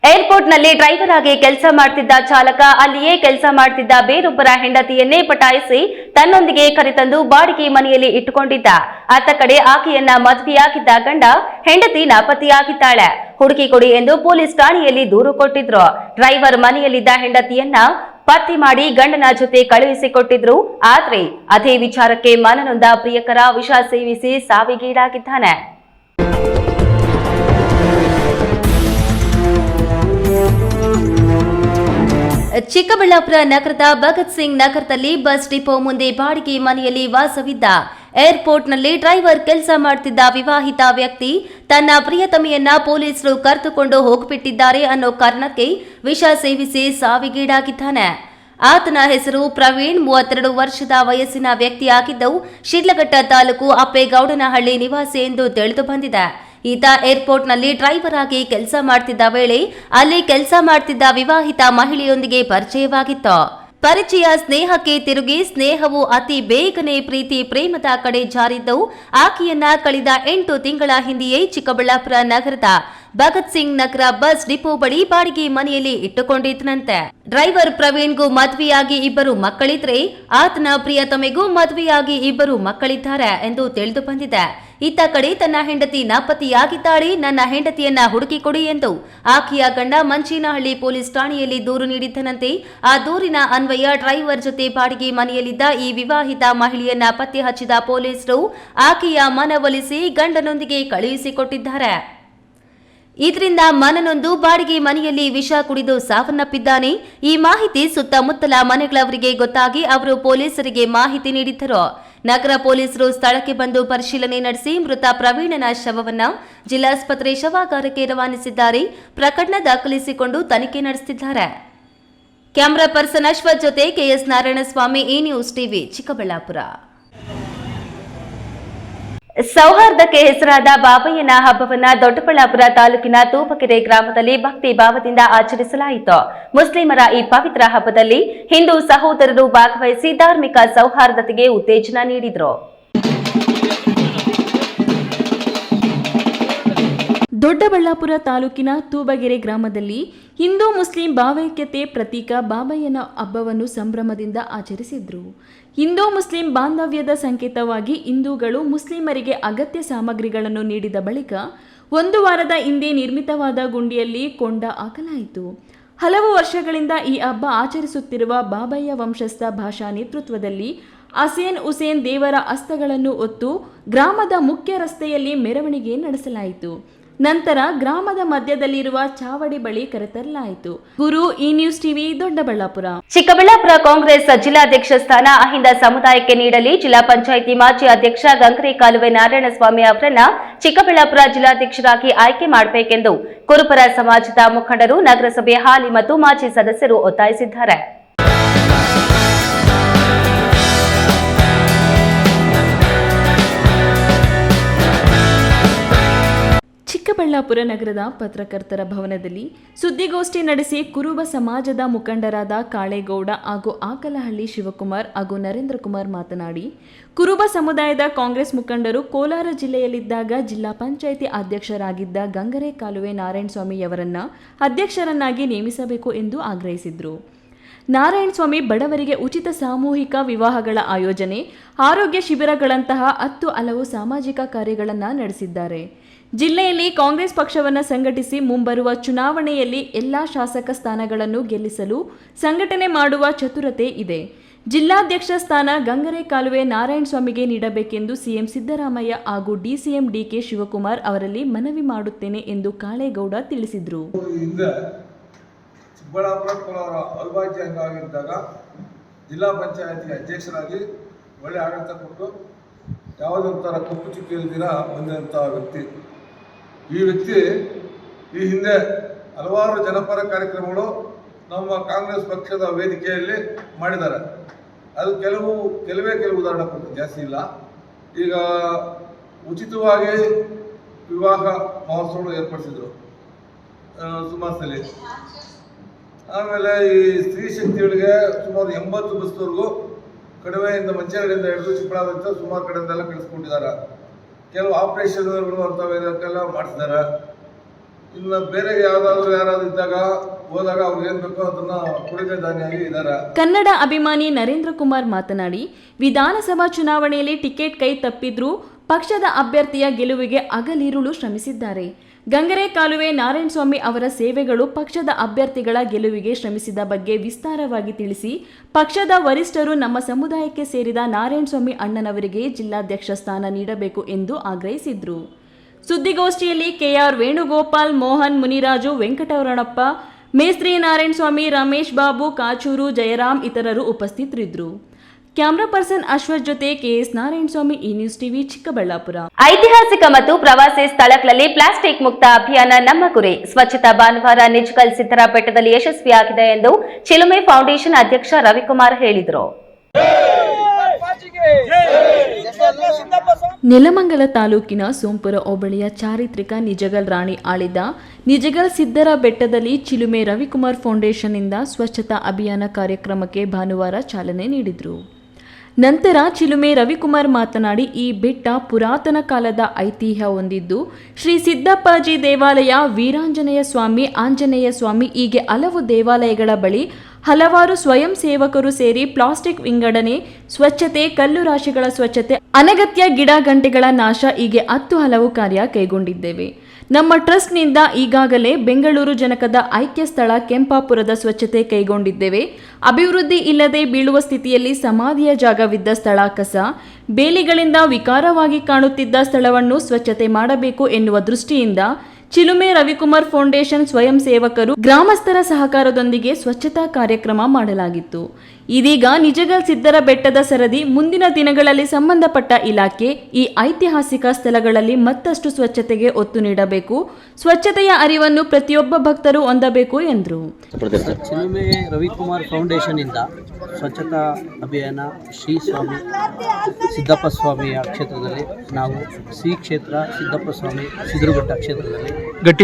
ಏರ್ಪೋರ್ಟ್ನಲ್ಲಿ ಡ್ರೈವರ್ ಆಗಿ ಕೆಲಸ ಮಾಡ್ತಿದ್ದ ಚಾಲಕ ಅಲ್ಲಿಯೇ ಕೆಲಸ ಮಾಡ್ತಿದ್ದ ಬೇರೊಬ್ಬರ ಹೆಂಡತಿಯನ್ನೇ ಪಟಾಯಿಸಿ ತನ್ನೊಂದಿಗೆ ಕರೆತಂದು ಬಾಡಿಗೆ ಮನೆಯಲ್ಲಿ ಇಟ್ಟುಕೊಂಡಿದ್ದ. ಅತ್ತ ಕಡೆ ಆಕೆಯನ್ನ ಮದುವೆಯಾಗಿದ್ದ ಗಂಡ ಹೆಂಡತಿ ನಾಪತ್ತೆಯಾಗಿದ್ದಾಳೆ, ಹುಡುಕಿ ಕೊಡಿ ಎಂದು ಪೊಲೀಸ್ ಠಾಣೆಯಲ್ಲಿ ದೂರು ಕೊಟ್ಟಿದ್ರು. ಡ್ರೈವರ್ ಮನೆಯಲ್ಲಿದ್ದ ಹೆಂಡತಿಯನ್ನ ಪತ್ತೆ ಮಾಡಿ ಗಂಡನ ಜೊತೆ ಕಳುಹಿಸಿಕೊಟ್ಟಿದ್ರು. ಆದ್ರೆ ಅದೇ ವಿಚಾರಕ್ಕೆ ಮನನೊಂದ ಪ್ರಿಯಕರ ವಿಷ ಸೇವಿಸಿ ಸಾವಿಗೀಡಾಗಿದ್ದಾನೆ. ಚಿಕ್ಕಬಳ್ಳಾಪುರ ನಗರದ ಭಗತ್ ಸಿಂಗ್ ನಗರದಲ್ಲಿ ಬಸ್ ಡಿಪೋ ಮುಂದೆ ಬಾಡಿಗೆ ಮನೆಯಲ್ಲಿ ವಾಸವಿದ್ದ ಏರ್ಪೋರ್ಟ್ನಲ್ಲಿ ಡ್ರೈವರ್ ಕೆಲಸ ಮಾಡುತ್ತಿದ್ದ ವಿವಾಹಿತ ವ್ಯಕ್ತಿ ತನ್ನ ಪ್ರಿಯತಮೆಯನ್ನ ಪೊಲೀಸರು ಕರೆದುಕೊಂಡು ಹೋಗಿಬಿಟ್ಟಿದ್ದಾರೆ ಅನ್ನೋ ಕಾರಣಕ್ಕೆ ವಿಷ ಸೇವಿಸಿ ಸಾವಿಗೀಡಾಗಿದ್ದಾನೆ. ಆತನ ಹೆಸರು ಪ್ರವೀಣ್, 32 ವರ್ಷದ ವಯಸ್ಸಿನ ವ್ಯಕ್ತಿಯಾಗಿದ್ದು ಶಿಡ್ಲಘಟ್ಟ ತಾಲೂಕು ಅಪ್ಪೇಗೌಡನಹಳ್ಳಿ ನಿವಾಸಿ ಎಂದು ತಿಳಿದು ಬಂದಿದೆ. ಈತ ಏರ್ಪೋರ್ಟ್ನಲ್ಲಿ ಡ್ರೈವರ್ ಆಗಿ ಕೆಲಸ ಮಾಡ್ತಿದ್ದ ವೇಳೆ ಅಲ್ಲಿ ಕೆಲಸ ಮಾಡ್ತಿದ್ದ ವಿವಾಹಿತ ಮಹಿಳೆಯೊಂದಿಗೆ ಪರಿಚಯವಾಗಿತ್ತು. ಪರಿಚಯ ಸ್ನೇಹಕ್ಕೆ ತಿರುಗಿ ಸ್ನೇಹವು ಅತಿ ಬೇಗನೆ ಪ್ರೀತಿ ಪ್ರೇಮದ ಕಡೆ ಜಾರಿದ್ದು ಆಕೆಯನ್ನ ಕಳೆದ 8 ತಿಂಗಳ ಹಿಂದೆಯೇ ಚಿಕ್ಕಬಳ್ಳಾಪುರ ನಗರದ ಭಗತ್ ಸಿಂಗ್ ನಗರ ಬಸ್ ಡಿಪೋ ಬಳಿ ಬಾಡಿಗೆ ಮನೆಯಲ್ಲಿ ಇಟ್ಟುಕೊಂಡಿದ್ದನಂತೆ. ಡ್ರೈವರ್ ಪ್ರವೀಣ್ಗೂ ಮದುವೆಯಾಗಿ 2 ಮಕ್ಕಳಿದ್ರೆ ಆತನ ಪ್ರಿಯತಮೆಗೂ ಮದುವೆಯಾಗಿ 2 ಮಕ್ಕಳಿದ್ದಾರೆ ಎಂದು ತಿಳಿದು ಬಂದಿದೆ. ಇತ್ತ ಕಡೆ ತನ್ನ ಹೆಂಡತಿ ನಾಪತ್ತೆಯಾಗಿದ್ದಾಳೆ, ನನ್ನ ಹೆಂಡತಿಯನ್ನ ಹುಡುಕಿಕೊಡಿ ಎಂದು ಆಕೆಯ ಗಂಡ ಮಂಚೇನಹಳ್ಳಿ ಪೊಲೀಸ್ ಠಾಣೆಯಲ್ಲಿ ದೂರು ನೀಡಿದ್ದನಂತೆ. ಆ ದೂರಿನ ಅನ್ವಯ ಡ್ರೈವರ್ ಜೊತೆ ಬಾಡಿಗೆ ಮನೆಯಲ್ಲಿದ್ದ ಈ ವಿವಾಹಿತ ಮಹಿಳೆಯನ್ನ ಪತ್ತೆ ಹಚ್ಚಿದ ಪೊಲೀಸರು ಆಕೆಯ ಮನವೊಲಿಸಿ ಗಂಡನೊಂದಿಗೆ ಕಳುಹಿಸಿಕೊಟ್ಟಿದ್ದಾರೆ. ಇದರಿಂದ ಮನನೊಂದು ಬಾಡಿಗೆ ಮನೆಯಲ್ಲಿ ವಿಷ ಕುಡಿದು ಸಾವನ್ನಪ್ಪಿದ್ದಾನೆ. ಈ ಮಾಹಿತಿ ಸುತ್ತಮುತ್ತಲ ಮನೆಗಳವರಿಗೆ ಗೊತ್ತಾಗಿ ಅವರು ಪೊಲೀಸರಿಗೆ ಮಾಹಿತಿ ನೀಡಿದ್ದರು. ನಗರ ಪೊಲೀಸರು ಸ್ಥಳಕ್ಕೆ ಬಂದು ಪರಿಶೀಲನೆ ನಡೆಸಿ ಮೃತ ಪ್ರವೀಣನ ಶವವನ್ನ ಜಿಲ್ಲಾಸ್ಪತ್ರೆ ಶವಾಗಾರಕ್ಕೆ ರವಾನಿಸಿದ್ದಾರೆ. ಪ್ರಕರಣ ದಾಖಲಿಸಿಕೊಂಡು ತನಿಖೆ ನಡೆಸುತ್ತಿದ್ದಾರೆ. ಕ್ಯಾಮರಾ ಪರ್ಸನ್ ಅಶ್ವಥ್ ಜೊತೆ ಕೆಎಸ್ ನಾರಾಯಣಸ್ವಾಮಿ, ಈ ನ್ಯೂಸ್ ಟಿವಿ, ಚಿಕ್ಕಬಳ್ಳಾಪುರ. ಸೌಹಾರ್ದಕ್ಕೆ ಹೆಸರಾದ ಬಾಬಯ್ಯನ ಹಬ್ಬವನ್ನ ದೊಡ್ಡಬಳ್ಳಾಪುರ ತಾಲೂಕಿನ ತೂಪಕೆರೆ ಗ್ರಾಮದಲ್ಲಿ ಭಕ್ತಿ ಭಾವದಿಂದ ಆಚರಿಸಲಾಯಿತು. ಮುಸ್ಲಿಮರ ಈ ಪವಿತ್ರ ಹಬ್ಬದಲ್ಲಿ ಹಿಂದೂ ಸಹೋದರರು ಭಾಗವಹಿಸಿ ಧಾರ್ಮಿಕ ಸೌಹಾರ್ದತೆಗೆ ಉತ್ತೇಜನ ನೀಡಿದರು. ದೊಡ್ಡಬಳ್ಳಾಪುರ ತಾಲೂಕಿನ ತೂಬಗೆರೆ ಗ್ರಾಮದಲ್ಲಿ ಹಿಂದೂ ಮುಸ್ಲಿಂ ಭಾವೈಕ್ಯತೆ ಪ್ರತೀಕ ಬಾಬಯ್ಯನ ಹಬ್ಬವನ್ನು ಸಂಭ್ರಮದಿಂದ ಆಚರಿಸಿದ್ರು. ಹಿಂದೂ ಮುಸ್ಲಿಂ ಬಾಂಧವ್ಯದ ಸಂಕೇತವಾಗಿ ಹಿಂದೂಗಳು ಮುಸ್ಲಿಮರಿಗೆ ಅಗತ್ಯ ಸಾಮಗ್ರಿಗಳನ್ನು ನೀಡಿದ ಬಳಿಕ 1 ವಾರದ ಹಿಂದೆ ನಿರ್ಮಿತವಾದ ಗುಂಡಿಯಲ್ಲಿ ಕೊಂಡ ಹಾಕಲಾಯಿತು. ಹಲವು ವರ್ಷಗಳಿಂದ ಈ ಹಬ್ಬ ಆಚರಿಸುತ್ತಿರುವ ಬಾಬಯ್ಯ ವಂಶಸ್ಥ ಭಾಷಾ ನೇತೃತ್ವದಲ್ಲಿ ಹಸೇನ್ ಹುಸೇನ್ ದೇವರ ಹಸ್ತಗಳನ್ನು ಹೊತ್ತು ಗ್ರಾಮದ ಮುಖ್ಯ ರಸ್ತೆಯಲ್ಲಿ ಮೆರವಣಿಗೆ ನಡೆಸಲಾಯಿತು. ನಂತರ ಗ್ರಾಮದ ಮಧ್ಯದಲ್ಲಿರುವ ಚಾವಡಿ ಬಳಿ ಕರೆತರಲಾಯಿತು. ಗುರು, ಈ ನ್ಯೂಸ್ ಟಿವಿ, ದೊಡ್ಡಬಳ್ಳಾಪುರ. ಚಿಕ್ಕಬಳ್ಳಾಪುರ ಕಾಂಗ್ರೆಸ್ ಜಿಲ್ಲಾಧ್ಯಕ್ಷ ಸ್ಥಾನ ಅಹಿಂದ ಸಮುದಾಯಕ್ಕೆ ನೀಡಲಿ ಜಿಲ್ಲಾ ಪಂಚಾಯಿತಿ ಮಾಜಿ ಅಧ್ಯಕ್ಷ ಗಂಗರೆ ಕಾಲುವೆ ನಾರಾಯಣಸ್ವಾಮಿ ಅವರನ್ನ ಚಿಕ್ಕಬಳ್ಳಾಪುರ ಜಿಲ್ಲಾಧ್ಯಕ್ಷರಾಗಿ ಆಯ್ಕೆ ಮಾಡಬೇಕೆಂದು ಕುರುಬರ ಸಮಾಜದ ಮುಖಂಡರು, ನಗರಸಭೆ ಹಾಲಿ ಮತ್ತು ಮಾಜಿ ಸದಸ್ಯರು ಒತ್ತಾಯಿಸಿದ್ದಾರೆ. ಚಿಕ್ಕಬಳ್ಳಾಪುರ ನಗರದ ಪತ್ರಕರ್ತರ ಭವನದಲ್ಲಿ ಸುದ್ದಿಗೋಷ್ಠಿ ನಡೆಸಿ ಕುರುಬ ಸಮಾಜದ ಮುಖಂಡರಾದ ಕಾಳೇಗೌಡ ಹಾಗೂ ಆಕಲಹಳ್ಳಿ ಶಿವಕುಮಾರ್ ಹಾಗೂ ನರೇಂದ್ರ ಕುಮಾರ್ ಮಾತನಾಡಿ, ಕುರುಬ ಸಮುದಾಯದ ಕಾಂಗ್ರೆಸ್ ಮುಖಂಡರು ಕೋಲಾರ ಜಿಲ್ಲೆಯಲ್ಲಿದ್ದಾಗ ಜಿಲ್ಲಾ ಪಂಚಾಯಿತಿ ಅಧ್ಯಕ್ಷರಾಗಿದ್ದ ಗಂಗರೆ ಕಾಲುವೆ ನಾರಾಯಣಸ್ವಾಮಿಯವರನ್ನ ಅಧ್ಯಕ್ಷರನ್ನಾಗಿ ನೇಮಿಸಬೇಕು ಎಂದು ಆಗ್ರಹಿಸಿದರು. ನಾರಾಯಣಸ್ವಾಮಿ ಬಡವರಿಗೆ ಉಚಿತ ಸಾಮೂಹಿಕ ವಿವಾಹಗಳ ಆಯೋಜನೆ, ಆರೋಗ್ಯ ಶಿಬಿರಗಳಂತಹ 10 ಹಲವು ಸಾಮಾಜಿಕ ಕಾರ್ಯಗಳನ್ನು ನಡೆಸಿದ್ದಾರೆ. ಜಿಲ್ಲೆಯಲ್ಲಿ ಕಾಂಗ್ರೆಸ್ ಪಕ್ಷವನ್ನು ಸಂಘಟಿಸಿ ಮುಂಬರುವ ಚುನಾವಣೆಯಲ್ಲಿ ಎಲ್ಲಾ ಶಾಸಕ ಸ್ಥಾನಗಳನ್ನು ಗೆಲ್ಲಿಸಲು ಸಂಘಟನೆ ಮಾಡುವ ಚತುರತೆ ಇದೆ. ಜಿಲ್ಲಾಧ್ಯಕ್ಷ ಸ್ಥಾನ ಗಂಗರೆ ಕಾಲುವೆ ನಾರಾಯಣಸ್ವಾಮಿಗೆ ನೀಡಬೇಕೆಂದು ಸಿಎಂ ಸಿದ್ದರಾಮಯ್ಯ ಹಾಗೂ ಡಿಸಿಎಂ ಡಿಕೆ ಶಿವಕುಮಾರ್ ಅವರಲ್ಲಿ ಮನವಿ ಮಾಡುತ್ತೇನೆ ಎಂದು ಕಾಳೇಗೌಡ ತಿಳಿಸಿದರು. ಚಿಕ್ಕಬಳ್ಳಾಪುರ ಕೋಲಾರ ಅವಿಭಾಜ್ಯ ಅಂಗ ಆಗಿದ್ದಾಗ ಜಿಲ್ಲಾ ಪಂಚಾಯತ್ಗೆ ಅಧ್ಯಕ್ಷರಾಗಿ ಒಳ್ಳೆ ಆಡಳಿತ ಕೊಟ್ಟು ಯಾವುದೇ ಥರ ಕಪ್ಪು ಚುಕ್ಕಿ ಇಲ್ದಿರ ಬಂದಂಥ ವ್ಯಕ್ತಿ. ಈ ವ್ಯಕ್ತಿ ಈ ಹಿಂದೆ ಹಲವಾರು ಜನಪರ ಕಾರ್ಯಕ್ರಮಗಳು ನಮ್ಮ ಕಾಂಗ್ರೆಸ್ ಪಕ್ಷದ ವೇದಿಕೆಯಲ್ಲಿ ಮಾಡಿದ್ದಾರೆ. ಅದು ಕೆಲವೇ ಉದಾಹರಣೆ ಕೊಡ್ತೀನಿ, ಜಾಸ್ತಿ ಇಲ್ಲ. ಈಗ ಉಚಿತವಾಗಿ ವಿವಾಹ ಮಹೋತ್ಸವಗಳು ಏರ್ಪಡಿಸಿದ್ರು ಸುಮಾರು. ಆಮೇಲೆ ಈ ಸ್ತ್ರೀ ಶಕ್ತಿಗಳಿಗೆ ಸುಮಾರು 80 ಬಸ್ವರೆಗೂ ಕಡಿಮೆಯಿಂದ ಮಂಚೇರಿಯಿಂದ ಹಿಡಿದು ಚಿಕ್ಕಬಳ್ಳಾಪುರದಿಂದ ಸುಮಾರು ಕಡೆಯಿಂದೆಲ್ಲ ಕಳಿಸ್ಕೊಂಡಿದ್ದಾರೆ. ಕೆಲವು ಆಪರೇಷನ್ಗಳು ಅಂಥವೆಲ್ಲ ಮಾಡಿಸಿದ್ದಾರೆ. ಇನ್ನು ಬೇರೆ ಯಾರಾದ್ರೂ ಇದ್ದಾಗ ಹೋದಾಗ ಅವ್ರಿಗೆ ಏನ್ ಬೇಕೋ ಅದನ್ನ ಕುಡಿದ ಧಾನ್ಯಾಗಿ ಇದ್ದಾರೆ. ಕನ್ನಡ ಅಭಿಮಾನಿ ನರೇಂದ್ರ ಕುಮಾರ್ ಮಾತನಾಡಿ, ವಿಧಾನಸಭಾ ಚುನಾವಣೆಯಲ್ಲಿ ಟಿಕೆಟ್ ಕೈ ತಪ್ಪಿದ್ರೂ ಪಕ್ಷದ ಅಭ್ಯರ್ಥಿಯ ಗೆಲುವಿಗೆ ಹಗಲಿರುಳು ಶ್ರಮಿಸಿದ್ದಾರೆ. ಗಂಗರೆ ಕಾಲುವೆ ನಾರಾಯಣಸ್ವಾಮಿ ಅವರ ಸೇವೆಗಳು ಪಕ್ಷದ ಅಭ್ಯರ್ಥಿಗಳ ಗೆಲುವಿಗೆ ಶ್ರಮಿಸಿದ ಬಗ್ಗೆ ವಿಸ್ತಾರವಾಗಿ ತಿಳಿಸಿ, ಪಕ್ಷದ ವರಿಷ್ಠರು ನಮ್ಮ ಸಮುದಾಯಕ್ಕೆ ಸೇರಿದ ನಾರಾಯಣಸ್ವಾಮಿ ಅಣ್ಣನವರಿಗೆ ಜಿಲ್ಲಾಧ್ಯಕ್ಷ ಸ್ಥಾನ ನೀಡಬೇಕು ಎಂದು ಆಗ್ರಹಿಸಿದ್ರು. ಸುದ್ದಿಗೋಷ್ಠಿಯಲ್ಲಿ ಕೆಆರ್ ವೇಣುಗೋಪಾಲ್, ಮೋಹನ್, ಮುನಿರಾಜು, ವೆಂಕಟರಮಣಪ್ಪ, ಮೇಸ್ತ್ರಿ ನಾರಾಯಣಸ್ವಾಮಿ, ರಮೇಶ್ ಬಾಬು, ಕಾಚೂರು, ಜಯರಾಮ್ ಇತರರು ಉಪಸ್ಥಿತರಿದ್ದರು. ಕ್ಯಾಮರಾ ಪರ್ಸನ್ ಅಶ್ವಥ್ ಜೊತೆ ಕೆಎಸ್ ನಾರಾಯಣಸ್ವಾಮಿ, ಈ ನ್ಯೂಸ್ ಟಿವಿ, ಚಿಕ್ಕಬಳ್ಳಾಪುರ. ಐತಿಹಾಸಿಕ ಮತ್ತು ಪ್ರವಾಸಿ ಸ್ಥಳಗಳಲ್ಲಿ ಪ್ಲಾಸ್ಟಿಕ್ ಮುಕ್ತ ಅಭಿಯಾನ ನಮ್ಮ ಗುರಿ. ಸ್ವಚ್ಛತಾ ಭಾನುವಾರ ನಿಜಗಲ್ ಸಿದ್ದರ ಬೆಟ್ಟದಲ್ಲಿ ಯಶಸ್ವಿಯಾಗಿದೆ ಎಂದು ಚಿಲುಮೆ ಫೌಂಡೇಶನ್ ಅಧ್ಯಕ್ಷ ರವಿಕುಮಾರ್ ಹೇಳಿದರು. ನೆಲಮಂಗಲ ತಾಲೂಕಿನ ಸೋಂಪುರ ಹೋಬಳಿಯ ಚಾರಿತ್ರಿಕ ನಿಜಗಲ್ ರಾಣಿ ಆಳಿದ ನಿಜಗಲ್ ಸಿದ್ದರ ಬೆಟ್ಟದಲ್ಲಿ ಚಿಲುಮೆ ರವಿಕುಮಾರ್ ಫೌಂಡೇಶನ್ನಿಂದ ಸ್ವಚ್ಛತಾ ಅಭಿಯಾನ ಕಾರ್ಯಕ್ರಮಕ್ಕೆ ಭಾನುವಾರ ಚಾಲನೆ ನೀಡಿದರು. ನಂತರ ಚಿಲುಮೆ ರವಿಕುಮಾರ್ ಮಾತನಾಡಿ, ಈ ಬೆಟ್ಟ ಪುರಾತನ ಕಾಲದ ಐತಿಹ್ಯ ಹೊಂದಿದ್ದು ಶ್ರೀ ಸಿದ್ದಪ್ಪಾಜಿ ದೇವಾಲಯ, ವೀರಾಂಜನೇಯ ಸ್ವಾಮಿ, ಆಂಜನೇಯ ಸ್ವಾಮಿ ಹೀಗೆ ಹಲವು ದೇವಾಲಯಗಳ ಬಳಿ ಹಲವಾರು ಸ್ವಯಂ ಸೇವಕರು ಸೇರಿ ಪ್ಲಾಸ್ಟಿಕ್ ವಿಂಗಡಣೆ, ಸ್ವಚ್ಛತೆ, ಕಲ್ಲು ರಾಶಿಗಳ ಸ್ವಚ್ಛತೆ, ಅನಗತ್ಯ ಗಿಡ ಗಂಟೆಗಳ ನಾಶ ಹೀಗೆ 10 ಹಲವು ಕಾರ್ಯ ಕೈಗೊಂಡಿದ್ದೇವೆ. ನಮ್ಮ ಟ್ರಸ್ಟ್ನಿಂದ ಈಗಾಗಲೇ ಬೆಂಗಳೂರು ಜನಕದ ಐಕ್ಯ ಸ್ಥಳ ಕೆಂಪಾಪುರದ ಸ್ವಚ್ಛತೆ ಕೈಗೊಂಡಿದ್ದೇವೆ. ಅಭಿವೃದ್ಧಿ ಇಲ್ಲದೆ ಬೀಳುವ ಸ್ಥಿತಿಯಲ್ಲಿ ಸಮಾಧಿಯ ಜಾಗವಿದ್ದ ಸ್ಥಳ, ಕಸ ಬೇಲಿಗಳಿಂದ ವಿಕಾರವಾಗಿ ಕಾಣುತ್ತಿದ್ದ ಸ್ಥಳವನ್ನು ಸ್ವಚ್ಛತೆ ಮಾಡಬೇಕು ಎನ್ನುವ ದೃಷ್ಟಿಯಿಂದ ಚಿಲುಮೆ ರವಿಕುಮಾರ್ ಫೌಂಡೇಶನ್ ಸ್ವಯಂ ಸೇವಕರು ಗ್ರಾಮಸ್ಥರ ಸಹಕಾರದೊಂದಿಗೆ ಸ್ವಚ್ಛತಾ ಕಾರ್ಯಕ್ರಮ ಮಾಡಲಾಗಿತ್ತು. ಇದೀಗ ನಿಜಗಲ್ ಸಿದ್ದರ ಬೆಟ್ಟದ ಸರದಿ ಮುಂದಿನ ದಿನಗಳಲ್ಲಿ ಸಂಬಂಧಪಟ್ಟ ಇಲಾಖೆ ಈ ಐತಿಹಾಸಿಕ ಸ್ಥಳಗಳಲ್ಲಿ ಮತ್ತಷ್ಟು ಸ್ವಚ್ಛತೆಗೆ ಒತ್ತು ನೀಡಬೇಕು, ಸ್ವಚ್ಛತೆಯ ಅರಿವನ್ನು ಪ್ರತಿಯೊಬ್ಬ ಭಕ್ತರು ಹೊಂದಬೇಕು ಎಂದರು. ಚಿಲುಮೆ ರವಿಕುಮಾರ್ ಫೌಂಡೇಶನ್ ಇಂದ ಸ್ವಚ್ಛತಾ ಅಭಿಯಾನ ಶ್ರೀ ಸ್ವಾಮಿ ಸಿದ್ದಪ್ಪ ಸ್ವಾಮಿಯ ಕ್ಷೇತ್ರದಲ್ಲಿ, ನಾವು ಶ್ರೀ ಕ್ಷೇತ್ರ ಸಿದ್ದಪ್ಪ ಸ್ವಾಮಿ ಸಿದ್ರಘಟ್ಟ ಕ್ಷೇತ್ರದಲ್ಲಿ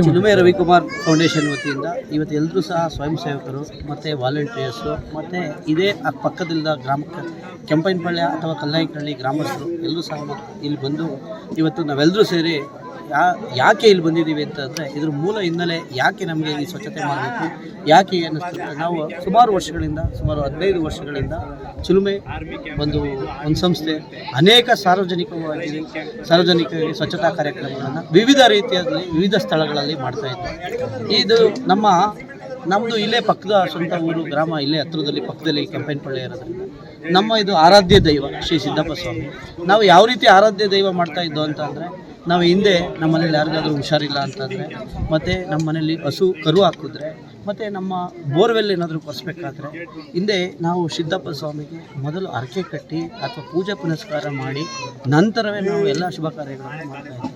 ಚಿಲುಮೆ ರವಿಕುಮಾರ್ ಫೌಂಡೇಶನ್ ವತಿಯಿಂದ ಇವತ್ತು ಎಲ್ಲರೂ ಸಹ ಸ್ವಯಂ ಸೇವಕರು ಮತ್ತು ವಾಲಂಟಿಯರ್ಸು ಮತ್ತು ಇದೇ ಪಕ್ಕದಲ್ಲಿದ್ದ ಗ್ರಾಮಕ್ಕೆ ಕೆಂಪೈನಪಾಳ್ಯ ಅಥವಾ ಕಲ್ಲಾಯಿಕಳ್ಳಿ ಗ್ರಾಮಸ್ಥರು ಎಲ್ಲರೂ ಸಹ ಇಲ್ಲಿ ಬಂದು ಇವತ್ತು ನಾವೆಲ್ಲರೂ ಸೇರಿ ಯಾಕೆ ಇಲ್ಲಿ ಬಂದಿದ್ದೀವಿ ಅಂತಂದರೆ ಇದ್ರ ಮೂಲ ಹಿನ್ನೆಲೆ ಯಾಕೆ ನಮಗೆ ಈ ಸ್ವಚ್ಛತೆ ಮಾಡಬೇಕು, ಯಾಕೆ ಅನ್ನಿಸ್ತಂದರೆ ನಾವು ಸುಮಾರು ವರ್ಷಗಳಿಂದ, ಸುಮಾರು 15 ವರ್ಷಗಳಿಂದ ಚಿಲುಮೆ ಒಂದು ಸಂಸ್ಥೆ ಅನೇಕ ಸಾರ್ವಜನಿಕವಾಗಿ ಸ್ವಚ್ಛತಾ ಕಾರ್ಯಕ್ರಮಗಳನ್ನು ವಿವಿಧ ರೀತಿಯಲ್ಲಿ ವಿವಿಧ ಸ್ಥಳಗಳಲ್ಲಿ ಮಾಡ್ತಾಯಿದ್ವಿ. ಇದು ನಮ್ಮದು ಇಲ್ಲೇ ಪಕ್ಕದ ಸ್ವಂತ ಊರು ಗ್ರಾಮ, ಇಲ್ಲೇ ಹತ್ತಿರದಲ್ಲಿ ಪಕ್ಕದಲ್ಲಿ ಕೆಂಪೈನಪಾಳ್ಯ ಇರೋದ್ರಿಂದ ನಮ್ಮ ಇದು ಆರಾಧ್ಯ ದೈವ ಶ್ರೀ ಸಿದ್ದಪ್ಪ ಸ್ವಾಮಿ. ನಾವು ಯಾವ ರೀತಿ ಆರಾಧ್ಯ ದೈವ ಮಾಡ್ತಾ ಇದ್ದೋ ಅಂತಂದರೆ, ನಾವು ಹಿಂದೆ ನಮ್ಮ ಮನೇಲಿ ಯಾರಿಗಾದ್ರೂ ಹುಷಾರಿಲ್ಲ ಅಂತಂದರೆ, ಮತ್ತು ನಮ್ಮ ಮನೇಲಿ ಹಸು ಕರು ಹಾಕಿದ್ರೆ, ಮತ್ತು ನಮ್ಮ ಬೋರ್ವೆಲ್ ಏನಾದರೂ ಕೊರೆಸ್ಬೇಕಾದ್ರೆ ಹಿಂದೆ ನಾವು ಸಿದ್ದಪ್ಪ ಸ್ವಾಮಿಗೆ ಮೊದಲು ಹರಕೆ ಕಟ್ಟಿ ಅಥವಾ ಪೂಜೆ ಪುನಸ್ಕಾರ ಮಾಡಿ ನಂತರವೇ ನಾವು ಎಲ್ಲ ಶುಭ ಕಾರ್ಯಗಳನ್ನು ಮಾಡ್ತಾಯಿದ್ವಿ.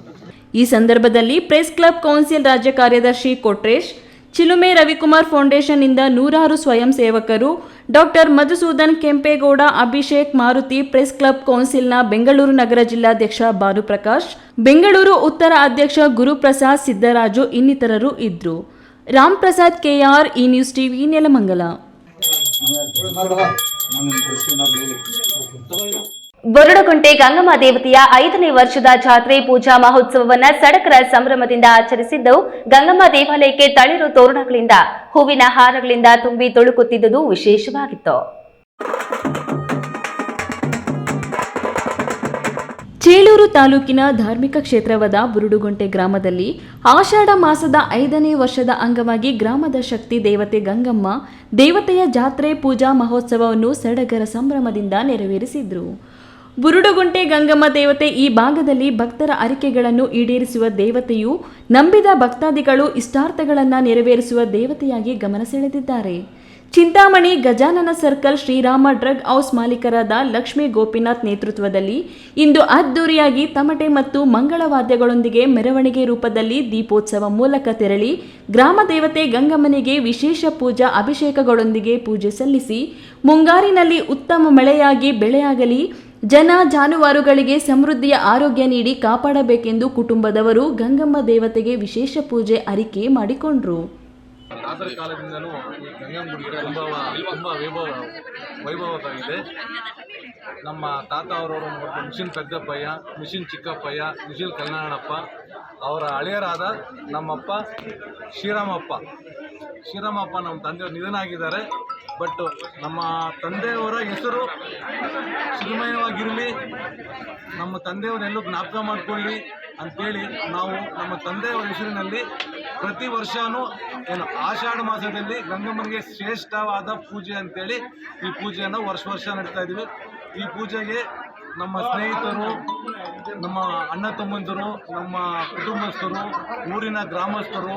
ಈ ಸಂದರ್ಭದಲ್ಲಿ ಪ್ರೆಸ್ ಕ್ಲಬ್ ಕೌನ್ಸಿಲ್ ರಾಜ್ಯ ಕಾರ್ಯದರ್ಶಿ ಕೊಟ್ರೇಶ್, ಚಿಲುಮೆ ರವಿಕುಮಾರ್ ಫೌಂಡೇಶನ್ ಇಂದ 100 ಸ್ವಯಂ ಸೇವಕರು, doctor Madhusudan Kempegowda, Abhishek Maruti, press club ಕೌನ್ಸಿಲ್ನ ಬೆಂಗಳೂರು ನಗರ ಜಿಲ್ಲಾಧ್ಯಕ್ಷ ಭಾನುಪ್ರಕಾಶ್, ಬೆಂಗಳೂರು ಉತ್ತರ ಅಧ್ಯಕ್ಷ ಗುರುಪ್ರಸಾದ್, ಸಿದ್ದರಾಜು ಇನ್ನಿತರರು ಇದ್ರು. ರಾಮ್ ಪ್ರಸಾದ್ ಕೆಆರ್, ಈ ನ್ಯೂಸ್ ಟಿವಿ, ನೆಲಮಂಗಲ. ಬೊರಡಗುಂಟೆ ಗಂಗಮ್ಮ ದೇವತೆಯ 5ನೇ ವರ್ಷದ ಜಾತ್ರೆ ಪೂಜಾ ಮಹೋತ್ಸವವನ್ನು ಸಡಗರ ಸಂಭ್ರಮದಿಂದ ಆಚರಿಸಿದ್ದು, ಗಂಗಮ್ಮ ದೇವಾಲಯಕ್ಕೆ ತಳಿರು ತೋರಣಗಳಿಂದ, ಹೂವಿನ ಹಾರಗಳಿಂದ ತುಂಬಿ ತುಳುಕುತ್ತಿದ್ದುದು ವಿಶೇಷವಾಗಿತ್ತು. ಚೇಳೂರು ತಾಲೂಕಿನ ಧಾರ್ಮಿಕ ಕ್ಷೇತ್ರವಾದ ಬುರುಡುಗೊಂಟೆ ಗ್ರಾಮದಲ್ಲಿ ಆಷಾಢ ಮಾಸದ 5ನೇ ವರ್ಷದ ಅಂಗವಾಗಿ ಗ್ರಾಮದ ಶಕ್ತಿ ದೇವತೆ ಗಂಗಮ್ಮ ದೇವತೆಯ ಜಾತ್ರೆ ಪೂಜಾ ಮಹೋತ್ಸವವನ್ನು ಸಡಗರ ಸಂಭ್ರಮದಿಂದ ನೆರವೇರಿಸಿದ್ರು. ಬುರುಡುಗುಂಟೆ ಗಂಗಮ್ಮ ದೇವತೆ ಈ ಭಾಗದಲ್ಲಿ ಭಕ್ತರ ಅರಿಕೆಗಳನ್ನು ಈಡೇರಿಸುವ ದೇವತೆಯು ನಂಬಿದ ಭಕ್ತಾದಿಗಳು ಇಷ್ಟಾರ್ಥಗಳನ್ನು ನೆರವೇರಿಸುವ ದೇವತೆಯಾಗಿ ಗಮನ ಸೆಳೆದಿದ್ದಾರೆ. Chintamani Gajanana circle Shrirama drug house ಮಾಲೀಕರಾದ ಲಕ್ಷ್ಮೀ ಗೋಪಿನಾಥ್ ನೇತೃತ್ವದಲ್ಲಿ ಇಂದು ಅದ್ದೂರಿಯಾಗಿ ತಮಟೆ ಮತ್ತು ಮಂಗಳವಾದ್ಯಗಳೊಂದಿಗೆ ಮೆರವಣಿಗೆ ರೂಪದಲ್ಲಿ ದೀಪೋತ್ಸವ ಮೂಲಕ ತೆರಳಿ ಗ್ರಾಮ ದೇವತೆ ಗಂಗಮ್ಮನಿಗೆ ವಿಶೇಷ ಪೂಜಾ ಅಭಿಷೇಕಗಳೊಂದಿಗೆ ಪೂಜೆ ಸಲ್ಲಿಸಿ ಮುಂಗಾರಿನಲ್ಲಿ ಉತ್ತಮ ಮಳೆಯಾಗಿ ಬೆಳೆಯಾಗಲಿ, ಜನ ಜಾನುವಾರುಗಳಿಗೆ ಸಮೃದ್ಧಿಯ ಆರೋಗ್ಯ ನೀಡಿ ಕಾಪಾಡಬೇಕೆಂದು ಕುಟುಂಬದವರು ಗಂಗಮ್ಮ ದೇವತೆಗೆ ವಿಶೇಷ ಪೂಜೆ ಅರಿಕೆ ಮಾಡಿಕೊಂಡ್ರು. ಆಧಾರ ಕಾಲದಿಂದಲೂ ಈ ಗಂಗಮ್ಮ ಗುಡಿಗೆ ತುಂಬ ವೈಭವವಾಗಿದೆ. ನಮ್ಮ ತಾತ ಅವರವರು ಮಿಷನ್ ಪೆದ್ದಪ್ಪಯ್ಯ, ಮಿಷನ್ ಚಿಕ್ಕಪ್ಪಯ್ಯ, ಮಿಷನ್ ಕಲ್ಯಾಣಪ್ಪ ಅವರ ಹಳೆಯರಾದ ನಮ್ಮಪ್ಪ ಶ್ರೀರಾಮಪ್ಪ ನಮ್ಮ ತಂದೆಯವರು ನಿಧನ ಆಗಿದ್ದಾರೆ. ಬಟ್ ನಮ್ಮ ತಂದೆಯವರ ಹೆಸರು ಶ್ರೀಮಯವಾಗಿರಲಿ, ನಮ್ಮ ತಂದೆಯವರೆಲ್ಲೂ ಜ್ಞಾಪಕ ಮಾಡಿಕೊಳ್ಳಿ ಅಂಥೇಳಿ ನಾವು ನಮ್ಮ ತಂದೆಯವರ ಹೆಸರಿನಲ್ಲಿ ಪ್ರತಿ ವರ್ಷವೂ ಆಷಾಢ ಮಾಸದಲ್ಲಿ ಗಂಗಮ್ಮನಿಗೆ ಶ್ರೇಷ್ಠವಾದ ಪೂಜೆ ಅಂತೇಳಿ ಈ ಪೂಜೆಯನ್ನು ವರ್ಷ ನಡೀತಾ ಇದ್ದೀವಿ. ಈ ಪೂಜೆಗೆ ನಮ್ಮ ಸ್ನೇಹಿತರು, ನಮ್ಮ ಅಣ್ಣ ತಮ್ಮಂದಿರು, ನಮ್ಮ ಕುಟುಂಬಸ್ಥರು, ಊರಿನ ಗ್ರಾಮಸ್ಥರು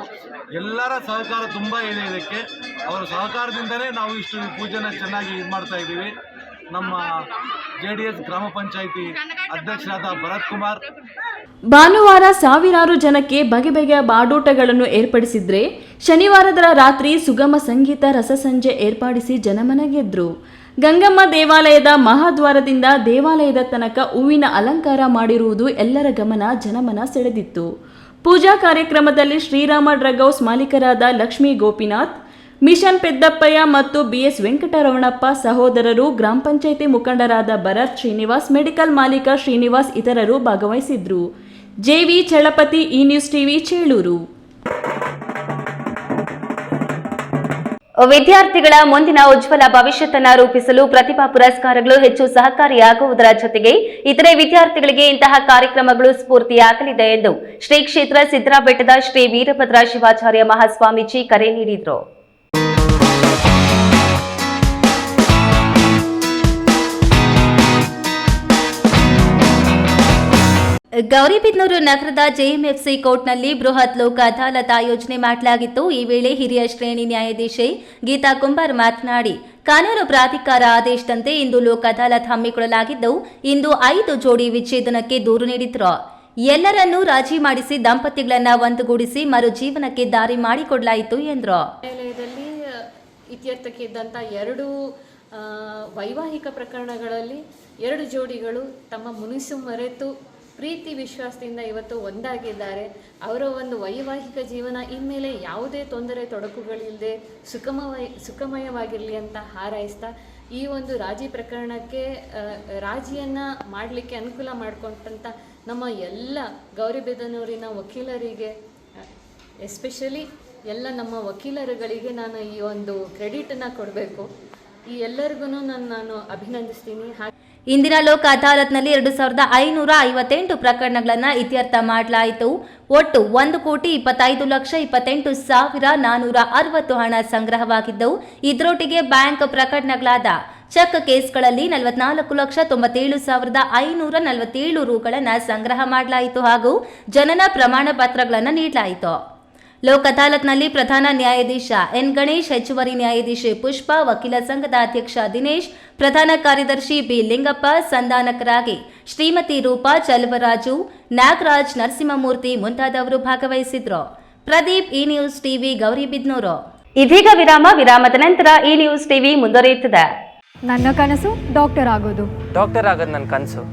ಎಲ್ಲರ ಸಹಕಾರ ತುಂಬ ಇದೆ. ಇದಕ್ಕೆ ಅವರ ಸಹಕಾರದಿಂದಲೇ ನಾವು ಇಷ್ಟು ಈ ಪೂಜೆನ ಚೆನ್ನಾಗಿ ಇದು ಮಾಡ್ತಾ ಇದ್ದೀವಿ. ನಮ್ಮ JDS ಗ್ರಾಮ ಪಂಚಾಯಿತಿ ಅಧ್ಯಕ್ಷರಾದ ಭರತ್ ಕುಮಾರ್ ಭಾನುವಾರ ಸಾವಿರಾರು ಜನಕ್ಕೆ ಬಗೆ ಬಗೆಯ ಬಾಡೂಟಗಳನ್ನು ಏರ್ಪಡಿಸಿದ್ರೆ, ಶನಿವಾರದ ರಾತ್ರಿ ಸುಗಮ ಸಂಗೀತ ರಸಸಂಜೆ ಏರ್ಪಡಿಸಿ ಜನಮನ ಗೆದ್ರು. ಗಂಗಮ್ಮ ದೇವಾಲಯದ ಮಹಾದ್ವಾರದಿಂದ ದೇವಾಲಯದ ತನಕ ಹೂವಿನ ಅಲಂಕಾರ ಮಾಡಿರುವುದು ಎಲ್ಲರ ಗಮನ ಜನಮನ ಸೆಳೆದಿತ್ತು. ಪೂಜಾ ಕಾರ್ಯಕ್ರಮದಲ್ಲಿ ಶ್ರೀರಾಮ ಡ್ರಗ್ ಹೌಸ್ ಮಾಲೀಕರಾದ ಲಕ್ಷ್ಮೀ ಗೋಪಿನಾಥ್, ಮಿಷನ್ ಪೆದ್ದಪ್ಪಯ್ಯ ಮತ್ತು BS ವೆಂಕಟರಮಣಪ್ಪ ಸಹೋದರರು, ಗ್ರಾಮ ಪಂಚಾಯಿತಿ ಮುಖಂಡರಾದ ಭರತ್ ಶ್ರೀನಿವಾಸ್, ಮೆಡಿಕಲ್ ಮಾಲೀಕ ಶ್ರೀನಿವಾಸ್ ಇತರರು ಭಾಗವಹಿಸಿದ್ರು. JV ಚಳಪತಿ, ಈ ನ್ಯೂಸ್ ಟಿವಿ, ಚೇಳೂರು. ವಿದ್ಯಾರ್ಥಿಗಳ ಮುಂದಿನ ಉಜ್ವಲ ಭವಿಷ್ಯತನ್ನು ರೂಪಿಸಲು ಪ್ರತಿಭಾ ಪುರಸ್ಕಾರಗಳು ಹೆಚ್ಚು ಸಹಕಾರಿಯಾಗುವುದರ ಜೊತೆಗೆ ಇತರೆ ವಿದ್ಯಾರ್ಥಿಗಳಿಗೆ ಇಂತಹ ಕಾರ್ಯಕ್ರಮಗಳು ಸ್ಫೂರ್ತಿಯಾಗಲಿದೆ ಎಂದು ಶ್ರೀ ಕ್ಷೇತ್ರ ಸಿದ್ದರಾಬೆಟ್ಟದ ಶ್ರೀ ವೀರಭದ್ರ ಶಿವಾಚಾರ್ಯ ಮಹಾಸ್ವಾಮೀಜಿ ಕರೆ ನೀಡಿದರು. ಗೌರಿಬಿದನೂರು ನಗರದ JMFC ಕೋರ್ಟ್ನಲ್ಲಿ ಬೃಹತ್ ಲೋಕ ಅದಾಲತ್ ಆಯೋಜನೆ ಮಾಡಲಾಗಿತ್ತು. ಈ ವೇಳೆ ಹಿರಿಯ ಶ್ರೇಣಿ ನ್ಯಾಯಾಧೀಶೆ ಗೀತಾ ಕುಂಬಾರ್ ಮಾತನಾಡಿ, ಕಾನೂನು ಪ್ರಾಧಿಕಾರ ಆದೇಶದಂತೆ ಇಂದು ಲೋಕ ಅದಾಲತ್ ಹಮ್ಮಿಕೊಳ್ಳಲಾಗಿದ್ದು, ಇಂದು 5 ಜೋಡಿ ವಿಚ್ಛೇದನಕ್ಕೆ ದೂರು ನೀಡಿದ್ರು. ಎಲ್ಲರನ್ನೂ ರಾಜಿ ಮಾಡಿಸಿ ದಂಪತಿಗಳನ್ನ ಒಂದುಗೂಡಿಸಿ ಮರು ಜೀವನಕ್ಕೆ ದಾರಿ ಮಾಡಿಕೊಡಲಾಯಿತು ಎಂದರು. ನ್ಯಾಯಾಲಯದಲ್ಲಿ ಇತ್ಯರ್ಥಕ್ಕೆ ಇದ್ದಂಥ 2 ವೈವಾಹಿಕ ಪ್ರಕರಣಗಳಲ್ಲಿ 2 ಜೋಡಿಗಳು ತಮ್ಮ ಮುನಿಸು ಮರೆತು ಪ್ರೀತಿ ವಿಶ್ವಾಸದಿಂದ ಇವತ್ತು ಒಂದಾಗಿದ್ದಾರೆ. ಅವರ ಒಂದು ವೈವಾಹಿಕ ಜೀವನ ಇನ್ಮೇಲೆ ಯಾವುದೇ ತೊಂದರೆ ತೊಡಕುಗಳಿಲ್ಲದೆ ಸುಖಮಯವಾಗಿರಲಿ ಅಂತ ಹಾರೈಸ್ತಾ ಈ ಒಂದು ರಾಜಿ ಪ್ರಕರಣಕ್ಕೆ ರಾಜಿಯನ್ನು ಮಾಡಲಿಕ್ಕೆ ಅನುಕೂಲ ಮಾಡಿಕೊಂಡಂಥ ನಮ್ಮ ಎಲ್ಲ ಗೌರಿಬಿದನೂರಿನ ವಕೀಲರಿಗೆ, ಎಸ್ಪೆಷಲಿ ಎಲ್ಲ ನಮ್ಮ ವಕೀಲರುಗಳಿಗೆ ನಾನು ಈ ಒಂದು ಕ್ರೆಡಿಟನ್ನು ಕೊಡಬೇಕು. ಈ ಎಲ್ಲರಿಗೂ ನಾನು ಅಭಿನಂದಿಸ್ತೀನಿ. ಇಂದಿನ ಲೋಕ ಅದಾಲತ್ನಲ್ಲಿ 2558 ಪ್ರಕರಣಗಳನ್ನು ಇತ್ಯರ್ಥ ಮಾಡಲಾಯಿತು. ಒಟ್ಟು 1,25,28,460 ಹಣ ಸಂಗ್ರಹವಾಗಿದ್ದು, ಇದರೊಟ್ಟಿಗೆ ಬ್ಯಾಂಕ್ ಪ್ರಕರಣಗಳಾದ ಚೆಕ್ ಕೇಸ್ಗಳಲ್ಲಿ 44,97,547 ರೂಗಳನ್ನು ಸಂಗ್ರಹ ಮಾಡಲಾಯಿತು ಹಾಗೂ ಜನನ ಪ್ರಮಾಣ ಪತ್ರಗಳನ್ನು ನೀಡಲಾಯಿತು. ಲೋಕ ಅದಾಲತ್ನಲ್ಲಿ ಪ್ರಧಾನ ನ್ಯಾಯಾಧೀಶ ಎನ್ ಗಣೇಶ್, ಹೆಚ್ಚುವರಿ ನ್ಯಾಯಾಧೀಶೆ ಪುಷ್ಪ, ವಕೀಲ ಸಂಘದ ಅಧ್ಯಕ್ಷ ದಿನೇಶ್, ಪ್ರಧಾನ ಕಾರ್ಯದರ್ಶಿ ಬಿ ಲಿಂಗಪ್ಪ, ಸಂಧಾನಕರಾಗಿ ಶ್ರೀಮತಿ ರೂಪಾ, ಚಲುವರಾಜು, ನಾಗರಾಜ್, ನರಸಿಂಹಮೂರ್ತಿ ಮುಂತಾದವರು ಭಾಗವಹಿಸಿದ್ರು. ಪ್ರದೀಪ್, ಈ ನ್ಯೂಸ್ ಟಿವಿ, ಗೌರಿಬಿದನೂರು. ಇದೀಗ ವಿರಾಮದ ನಂತರ ಈ ನ್ಯೂಸ್ ಟಿವಿ ಮುಂದುವರಿಯುತ್ತದೆ. ನನ್ನ ಕನಸು ಡಾಕ್ಟರ್ ಆಗೋದು. ಡಾಕ್ಟರ್ ಆಗೋದು ನನ್ನ ಕನಸು.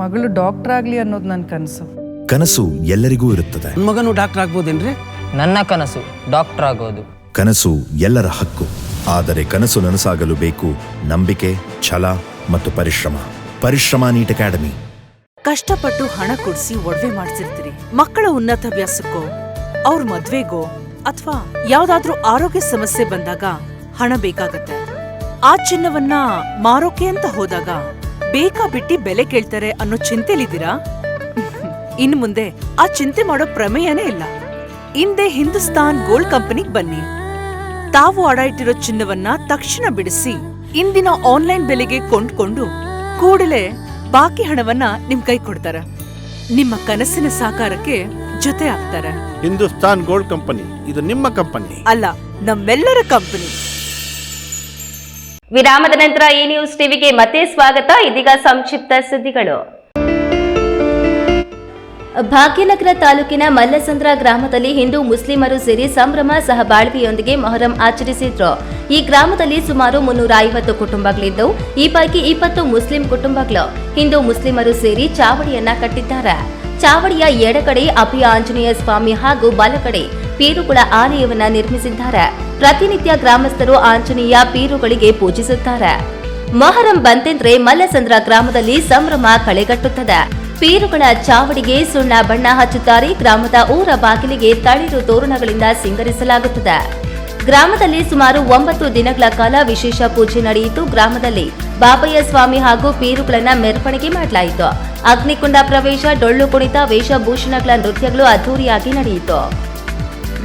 ಮಗಳು ಡಾಕ್ಟರ್ ಆಗ್ಲಿ ಅನ್ನೋದು ನನ್ನ ಕನಸು. ಕನಸು ಎಲ್ಲರಿಗೂ ಇರುತ್ತದೆ. ಮಗನು ಡಾಕ್ಟರ್ ಆಗ್ಬೋದೇನ್ರಿ? ನನ್ನ ಕನಸು ಡಾಕ್ಟರ್ ಆಗೋದು. ಕನಸು ಎಲ್ಲರ ಹಕ್ಕು. ಆದರೆ ಕನಸು ನನಸಾಗಲು ಬೇಕು ನಂಬಿಕೆ, ಛಲ ಮತ್ತು ಪರಿಶ್ರಮ. Neat academy. ಕಷ್ಟಪಟ್ಟು ಹಣ ಕೊಡಿಸಿ ಒಡವೆ ಮಾಡಿಸಿರ್ತೀರಿ. ಮಕ್ಕಳ ಉನ್ನತಾಭ್ಯಾಸಕ್ಕೋ, ಅವ್ರ ಮದ್ವೆಗೋ ಅಥವಾ ಯಾವ್ದಾದ್ರೂ ಆರೋಗ್ಯ ಸಮಸ್ಯೆ ಬಂದಾಗ ಹಣ ಬೇಕಾಗತ್ತೆ. ಆ ಚಿನ್ನವನ್ನ ಮಾರೋಕೆ ಅಂತ ಹೋದಾಗ ಬೇಕಾಬಿಟ್ಟಿ ಬೆಲೆ ಕೇಳ್ತಾರೆ ಅನ್ನೋ ಚಿಂತೆಲಿದ್ದೀರಾ? ಇನ್ ಮುಂದೆ ಆ ಚಿಂತೆ ಮಾಡೋ ಪ್ರಮೇಯನೇ ಇಲ್ಲ. ಹಿಂದೆ ಹಿಂದೂಸ್ತಾನ್ ಗೋಲ್ಡ್ ಕಂಪನಿಗೆ ಬನ್ನಿ. ತಾವು ಅಡ ಇಟ್ಟಿರೋ ಚಿನ್ನವನ್ನ ತಕ್ಷಣ ಬಿಡಿಸಿ ಇಂದಿನ ಆನ್ಲೈನ್ ಬೆಲೆಗೆ ಕೊಂಡ್ಕೊಂಡು ಕೂಡಲೇ ಬಾಕಿ ಹಣವನ್ನ ನಿಮ್ ಕೈ ಕೊಡ್ತಾರೆ. ನಿಮ್ಮ ಕನಸಿನ ಸಾಕಾರಕ್ಕೆ ಜೊತೆ ಆಗ್ತಾರೆ. ಹಿಂದೂಸ್ತಾನ್ ಗೋಲ್ಡ್ ಕಂಪನಿ ಇದು ನಿಮ್ಮ ಕಂಪನಿ ಅಲ್ಲ, ನಮ್ಮೆಲ್ಲರ ಕಂಪನಿ. ವಿರಾಮದ ನಂತರ ಈ ನ್ಯೂಸ್ ಟಿವಿಗೆ ಮತ್ತೆ ಸ್ವಾಗತ. ಇದೀಗ ಸಂಕ್ಷಿಪ್ತ ಸುದ್ದಿಗಳು. ಭಾಗ್ಯನಗರ ತಾಲೂಕಿನ ಮಲ್ಲಸಂದ್ರ ಗ್ರಾಮದಲ್ಲಿ ಹಿಂದೂ ಮುಸ್ಲಿಮರು ಸೇರಿ ಸಂಭ್ರಮ ಸಹಬಾಳ್ವೆಯೊಂದಿಗೆ ಮೊಹರಂ ಆಚರಿಸಿದ್ರು. ಈ ಗ್ರಾಮದಲ್ಲಿ ಸುಮಾರು 350 ಕುಟುಂಬಗಳಿದ್ದು, ಈ ಪೈಕಿ 20 ಮುಸ್ಲಿಂ ಕುಟುಂಬಗಳು ಹಿಂದೂ ಮುಸ್ಲಿಮರು ಸೇರಿ ಚಾವಡಿಯನ್ನ ಕಟ್ಟಿದ್ದಾರೆ. ಚಾವಡಿಯ ಎಡಗಡೆ ಅಭಯ ಆಂಜನೇಯ ಸ್ವಾಮಿ ಹಾಗೂ ಬಲಗಡೆ ಪೀರುಗಳ ಆಲಯವನ್ನ ನಿರ್ಮಿಸಿದ್ದಾರೆ. ಪ್ರತಿನಿತ್ಯ ಗ್ರಾಮಸ್ಥರು ಆಂಜನೇಯ ಪೀರುಗಳಿಗೆ ಪೂಜಿಸುತ್ತಾರೆ. ಮೊಹರಂ ಬಂತೆಂದ್ರೆ ಮಲ್ಲಸಂದ್ರ ಗ್ರಾಮದಲ್ಲಿ ಸಂಭ್ರಮ ಕಳೆಗಟ್ಟುತ್ತದೆ. ಪೀರುಗಳ ಚಾವಡಿಗೆ ಸುಣ್ಣ ಬಣ್ಣ ಹಚ್ಚುತ್ತಾರೆ. ಗ್ರಾಮದ ಊರ ಬಾಗಿಲಿಗೆ ತಳಿರು ತೋರಣಗಳಿಂದ ಸಿಂಗರಿಸಲಾಗುತ್ತದೆ. ಗ್ರಾಮದಲ್ಲಿ ಸುಮಾರು 9 ದಿನಗಳ ಕಾಲ ವಿಶೇಷ ಪೂಜೆ ನಡೆಯಿತು. ಗ್ರಾಮದಲ್ಲಿ ಬಾಬಯ್ಯ ಸ್ವಾಮಿ ಹಾಗೂ ಪೀರುಗಳನ್ನ ಮೆರವಣಿಗೆ ಮಾಡಲಾಯಿತು. ಅಗ್ನಿಕುಂಡ ಪ್ರವೇಶ, ಡೊಳ್ಳು ಕುಣಿತ, ವೇಷಭೂಷಣಗಳ ನೃತ್ಯಗಳು ಅದ್ದೂರಿಯಾಗಿ ನಡೆಯಿತು.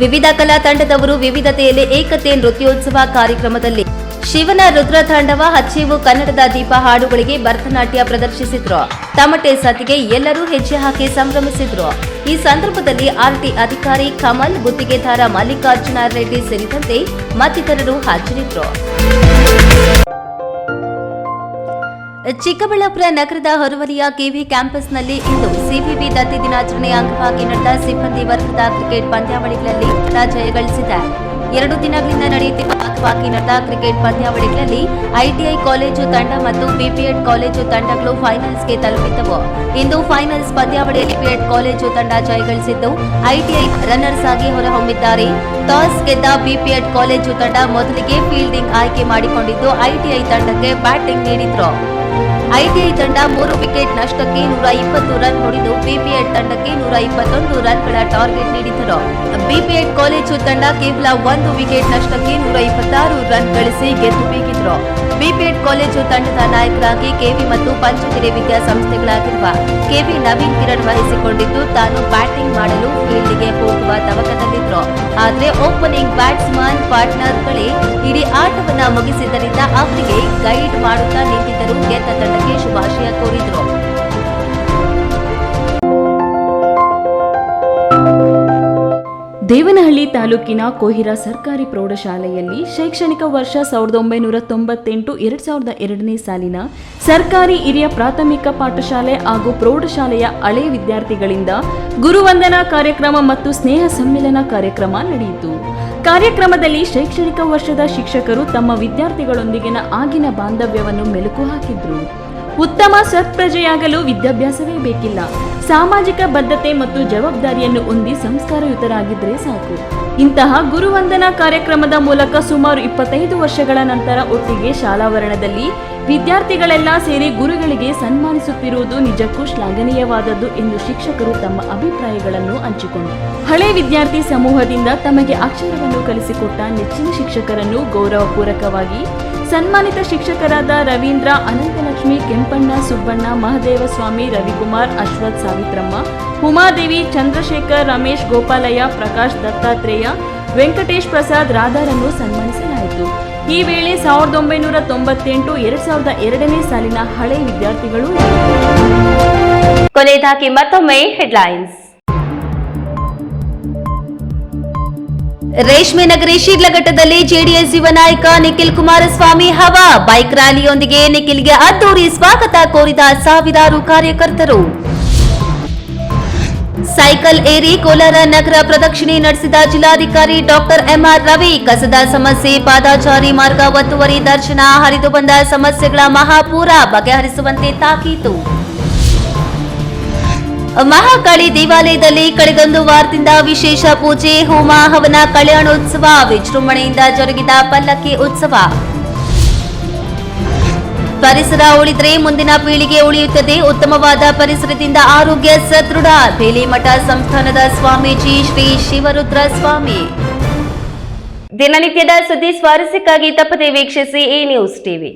ವಿವಿಧ ಕಲಾ ತಂಡದವರು ವಿವಿಧತೆಯಲ್ಲಿ ಏಕತೆ ನೃತ್ಯೋತ್ಸವ ಕಾರ್ಯಕ್ರಮದಲ್ಲಿ ಶಿವನ ರುದ್ರ ತಾಂಡವ, ಹಚ್ಚೇವು, ಕನ್ನಡದ ದೀಪ ಹಾಡುಗಳಿಗೆ ಭರತನಾಟ್ಯ ಪ್ರದರ್ಶಿಸಿದ್ರು. ತಮಟೆ ಸತಿಗೆ ಎಲ್ಲರೂ ಹೆಜ್ಜೆ ಹಾಕಿ ಸಂಭ್ರಮಿಸಿದ್ರು. ಈ ಸಂದರ್ಭದಲ್ಲಿ ಆರ್ಟಿ ಅಧಿಕಾರಿ ಕಮಲ್, ಗುತ್ತಿಗೆದಾರ ಮಲ್ಲಿಕಾರ್ಜುನ ರೆಡ್ಡಿ ಸೇರಿದಂತೆ ಮತ್ತಿತರರು ಹಾಜರಿದ್ದರು. ಚಿಕ್ಕಬಳ್ಳಾಪುರ ನಗರದ ಹೊರವಲಯ ಕೆವಿ ಕ್ಯಾಂಪಸ್ನಲ್ಲಿ ಇಂದು ಸಿಪಿಬಿ ದತ್ತಿ ದಿನಾಚರಣೆ ಅಂಗವಾಗಿ ನಡೆದ ಸಿಬ್ಬಂದಿ ವರ್ಗದ ಕ್ರಿಕೆಟ್ ಪಂದ್ಯಾವಳಿಗಳಲ್ಲಿ ಜಯ ಗಳಿಸಿದೆ. 2 ದಿನಗಳಿಂದ ನಡೆಯುತ್ತಿರುವ ಅಂಗವಾಗಿ ನಡೆದ ಕ್ರಿಕೆಟ್ ಪಂದ್ಯಾವಳಿಗಳಲ್ಲಿ ಐಟಿಐ ಕಾಲೇಜು ತಂಡ ಮತ್ತು ಬಿಪಿಎಡ್ ಕಾಲೇಜು ತಂಡಗಳು ಫೈನಲ್ಸ್ಗೆ ತಲುಪಿದ್ದವು. ಇಂದು ಫೈನಲ್ಸ್ ಪಂದ್ಯಾವಳಿಯಲ್ಲಿ ಬಿಪಿಎಡ್ ಕಾಲೇಜು ತಂಡ ಜಯಗಳಿಸಿದ್ದು, ಐಟಿಐ ರನ್ನರ್ಸ್ ಆಗಿ ಹೊರಹೊಮ್ಮಿದ್ದಾರೆ. ಟಾಸ್ ಗೆದ್ದ ಬಿಪಿಎಡ್ ಕಾಲೇಜು ತಂಡ ಮೊದಲಿಗೆ ಫೀಲ್ಡಿಂಗ್ ಆಯ್ಕೆ ಮಾಡಿಕೊಂಡಿದ್ದು, ಐಟಿಐ ತಂಡಕ್ಕೆ ಬ್ಯಾಟಿಂಗ್ ನೀಡಿದ್ರು. ಐಟಿಐ ತಂಡ 3 ವಿಕೆಟ್ ನಷ್ಟಕ್ಕೆ 120 ರನ್ ಹೊಡೆದು ಬಿಪಿಎಡ್ ತಂಡಕ್ಕೆ 121 ರನ್ಗಳ ಟಾರ್ಗೆಟ್ ನೀಡಿದರು. ಬಿಪಿಎಡ್ ಕಾಲೇಜು ತಂಡ ಕೇವಲ 1 ವಿಕೆಟ್ ನಷ್ಟಕ್ಕೆ 126 ರನ್ ಗಳಿಸಿ ಗೆದ್ದು ಬೀಗಿದ್ರು. ಬಿಪಿಎಡ್ ಕಾಲೇಜು ತಂಡದ ನಾಯಕರಾಗಿ ಕೆವಿ ಮತ್ತು ಪಂಚಗಿರಿ ವಿದ್ಯಾಸಂಸ್ಥೆಗಳಾಗಿರುವ ಕೆವಿ ನವೀನ್ ಕಿರಣ್ ವಹಿಸಿಕೊಂಡಿದ್ದು, ತಾನು ಬ್ಯಾಟಿಂಗ್ ಮಾಡಲು ಫೀಲ್ಡ್ಗೆ ಹೋಗುವ ತವಕದಲ್ಲಿದ್ರು. ಆದರೆ ಓಪನಿಂಗ್ ಬ್ಯಾಟ್ಸ್ಮನ್ ಪಾರ್ಟ್ನರ್ಗಳೇ ಇಡೀ ಆಟವನ್ನ ಮುಗಿಸಿದ್ದರಿಂದ ಅವರಿಗೆ ಗೈಡ್ ಮಾಡುತ್ತಾ ನಿಂತಿದ್ದರು. ಗೆದ್ದ ತಂಡಕ್ಕೆ ಶುಭಾಶಯ ಕೋರಿದ್ರು. ದೇವನಹಳ್ಳಿ ತಾಲೂಕಿನ ಕೋಹಿರಾ ಸರ್ಕಾರಿ ಪ್ರೌಢಶಾಲೆಯಲ್ಲಿ ಶೈಕ್ಷಣಿಕ ವರ್ಷ 1998-2002ನೇ ಸಾಲಿನ ಸರ್ಕಾರಿ ಹಿರಿಯ ಪ್ರಾಥಮಿಕ ಪಾಠಶಾಲೆ ಹಾಗೂ ಪ್ರೌಢಶಾಲೆಯ ಹಳೆ ವಿದ್ಯಾರ್ಥಿಗಳಿಂದ ಗುರುವಂದನಾ ಕಾರ್ಯಕ್ರಮ ಮತ್ತು ಸ್ನೇಹ ಸಮ್ಮೇಳನ ಕಾರ್ಯಕ್ರಮ ನಡೆಯಿತು. ಕಾರ್ಯಕ್ರಮದಲ್ಲಿ ಶೈಕ್ಷಣಿಕ ವರ್ಷದ ಶಿಕ್ಷಕರು ತಮ್ಮ ವಿದ್ಯಾರ್ಥಿಗಳೊಂದಿಗಿನ ಆಗಿನ ಬಾಂಧವ್ಯವನ್ನು ಮೆಲುಕು ಹಾಕಿದ್ರು. ಉತ್ತಮ ಸತ್ಪ್ರಜೆಯಾಗಲು ವಿದ್ಯಾಭ್ಯಾಸವೇ ಬೇಕಿಲ್ಲ, ಸಾಮಾಜಿಕ ಬದ್ಧತೆ ಮತ್ತು ಜವಾಬ್ದಾರಿಯನ್ನು ಹೊಂದಿ ಸಂಸ್ಕಾರಯುತರಾಗಿದ್ದರೆ ಸಾಕು. ಇಂತಹ ಗುರುವಂದನಾ ಕಾರ್ಯಕ್ರಮದ ಮೂಲಕ ಸುಮಾರು 25 ವರ್ಷಗಳ ನಂತರ ಒಟ್ಟಿಗೆ ಶಾಲಾವರಣದಲ್ಲಿ ವಿದ್ಯಾರ್ಥಿಗಳೆಲ್ಲ ಸೇರಿ ಗುರುಗಳಿಗೆ ಸನ್ಮಾನಿಸುತ್ತಿರುವುದು ನಿಜಕ್ಕೂ ಶ್ಲಾಘನೀಯವಾದದ್ದು ಎಂದು ಶಿಕ್ಷಕರು ತಮ್ಮ ಅಭಿಪ್ರಾಯಗಳನ್ನು ಹಂಚಿಕೊಂಡರು. ಹಳೆ ವಿದ್ಯಾರ್ಥಿ ಸಮೂಹದಿಂದ ತಮಗೆ ಅಕ್ಷರವನ್ನು ಕಲಿಸಿಕೊಟ್ಟ ನೆಚ್ಚಿನ ಶಿಕ್ಷಕರನ್ನು ಗೌರವಪೂರ್ವಕವಾಗಿ ಸನ್ಮಾನಿತ ಶಿಕ್ಷಕರಾದ ರವೀಂದ್ರ, ಅನಂತಲಕ್ಷ್ಮಿ, ಕೆಂಪಣ್ಣ, ಸುಬ್ಬಣ್ಣ, ಮಹದೇವಸ್ವಾಮಿ, ರವಿಕುಮಾರ್, ಅಶ್ವಥ್, ಸಾವಿತ್ರಮ್ಮ, ಉಮಾದೇವಿ, ಚಂದ್ರಶೇಖರ್, ರಮೇಶ್, ಗೋಪಾಲಯ್ಯ, ಪ್ರಕಾಶ್, ದತ್ತಾತ್ರೇಯ, ವೆಂಕಟೇಶ್ ಪ್ರಸಾದ್, ರಾಧಾರನ್ನು ಸನ್ಮಾನಿಸಲಾಯಿತು. ಈ ವೇಳೆ 1998-2002ನೇ ಸಾಲಿನ ಹಳೆ ವಿದ್ಯಾರ್ಥಿಗಳು. ಕೊನೆಯದಾಗಿ ಮತ್ತೊಮ್ಮೆ ಹೆಡ್ಲೈನ್ಸ್. ರೇಷ್ಮೆ ನಗರಿ ಶಿಡ್ಲಘಟ್ಟದಲ್ಲಿ ಜೆಡಿಎಸ್ ಯುವ ನಾಯಕ ನಿಖಿಲ್ ಕುಮಾರಸ್ವಾಮಿ ಹವಾ. ಬೈಕ್ ರ್ಯಾಲಿಯೊಂದಿಗೆ ನಿಖಿಲ್ಗೆ ಅದ್ದೂರಿ ಸ್ವಾಗತ ಕೋರಿದ ಸಾವಿರಾರು ಕಾರ್ಯಕರ್ತರು. ಸೈಕಲ್ ಏರಿ ಕೋಲಾರ ನಗರ ಪ್ರದಕ್ಷಿಣೆ ನಡೆಸಿದ ಜಿಲ್ಲಾಧಿಕಾರಿ ಡಾಕ್ಟರ್ ಎಂಆರ್ ರವಿ. ಕಸದ ಸಮಸ್ಯೆ, ಪಾದಾಚಾರಿ ಮಾರ್ಗ ಒತ್ತುವರಿ, ದರ್ಶನ, ಹರಿದು ಬಂದ ಸಮಸ್ಯೆಗಳ ಮಹಾಪೂರ ಬಗೆಹರಿಸುವಂತೆ ತಾಕೀತು. ಮಹಾಕಾಳಿ ದೇವಾಲಯದಲ್ಲಿ ಕಳೆದೊಂದು ವಾರದಿಂದ ವಿಶೇಷ ಪೂಜೆ, ಹೋಮ, ಹವನ, ಕಲ್ಯಾಣೋತ್ಸವ, ವಿಜೃಂಭಣೆಯಿಂದ ಜರುಗಿದ ಪಲ್ಲಕ್ಕಿ ಉತ್ಸವ. ಪರಿಸರ ಉಳಿದ್ರೆ ಮುಂದಿನ ಪೀಳಿಗೆ ಉಳಿಯುತ್ತದೆ. ಉತ್ತಮವಾದ ಪರಿಸರದಿಂದ ಆರೋಗ್ಯ ಸದೃಢ. ಬೇಲಿಮಠ ಸಂಸ್ಥಾನದ ಸ್ವಾಮೀಜಿ ಶ್ರೀ ಶಿವರುದ್ರ ಸ್ವಾಮಿ. ದಿನನಿತ್ಯದ ಸುದ್ದಿ ಸ್ವಾರಸ್ಯಕ್ಕಾಗಿ ತಪ್ಪದೆ ವೀಕ್ಷಿಸಿ ಈ ನ್ಯೂಸ್ ಟಿವಿ.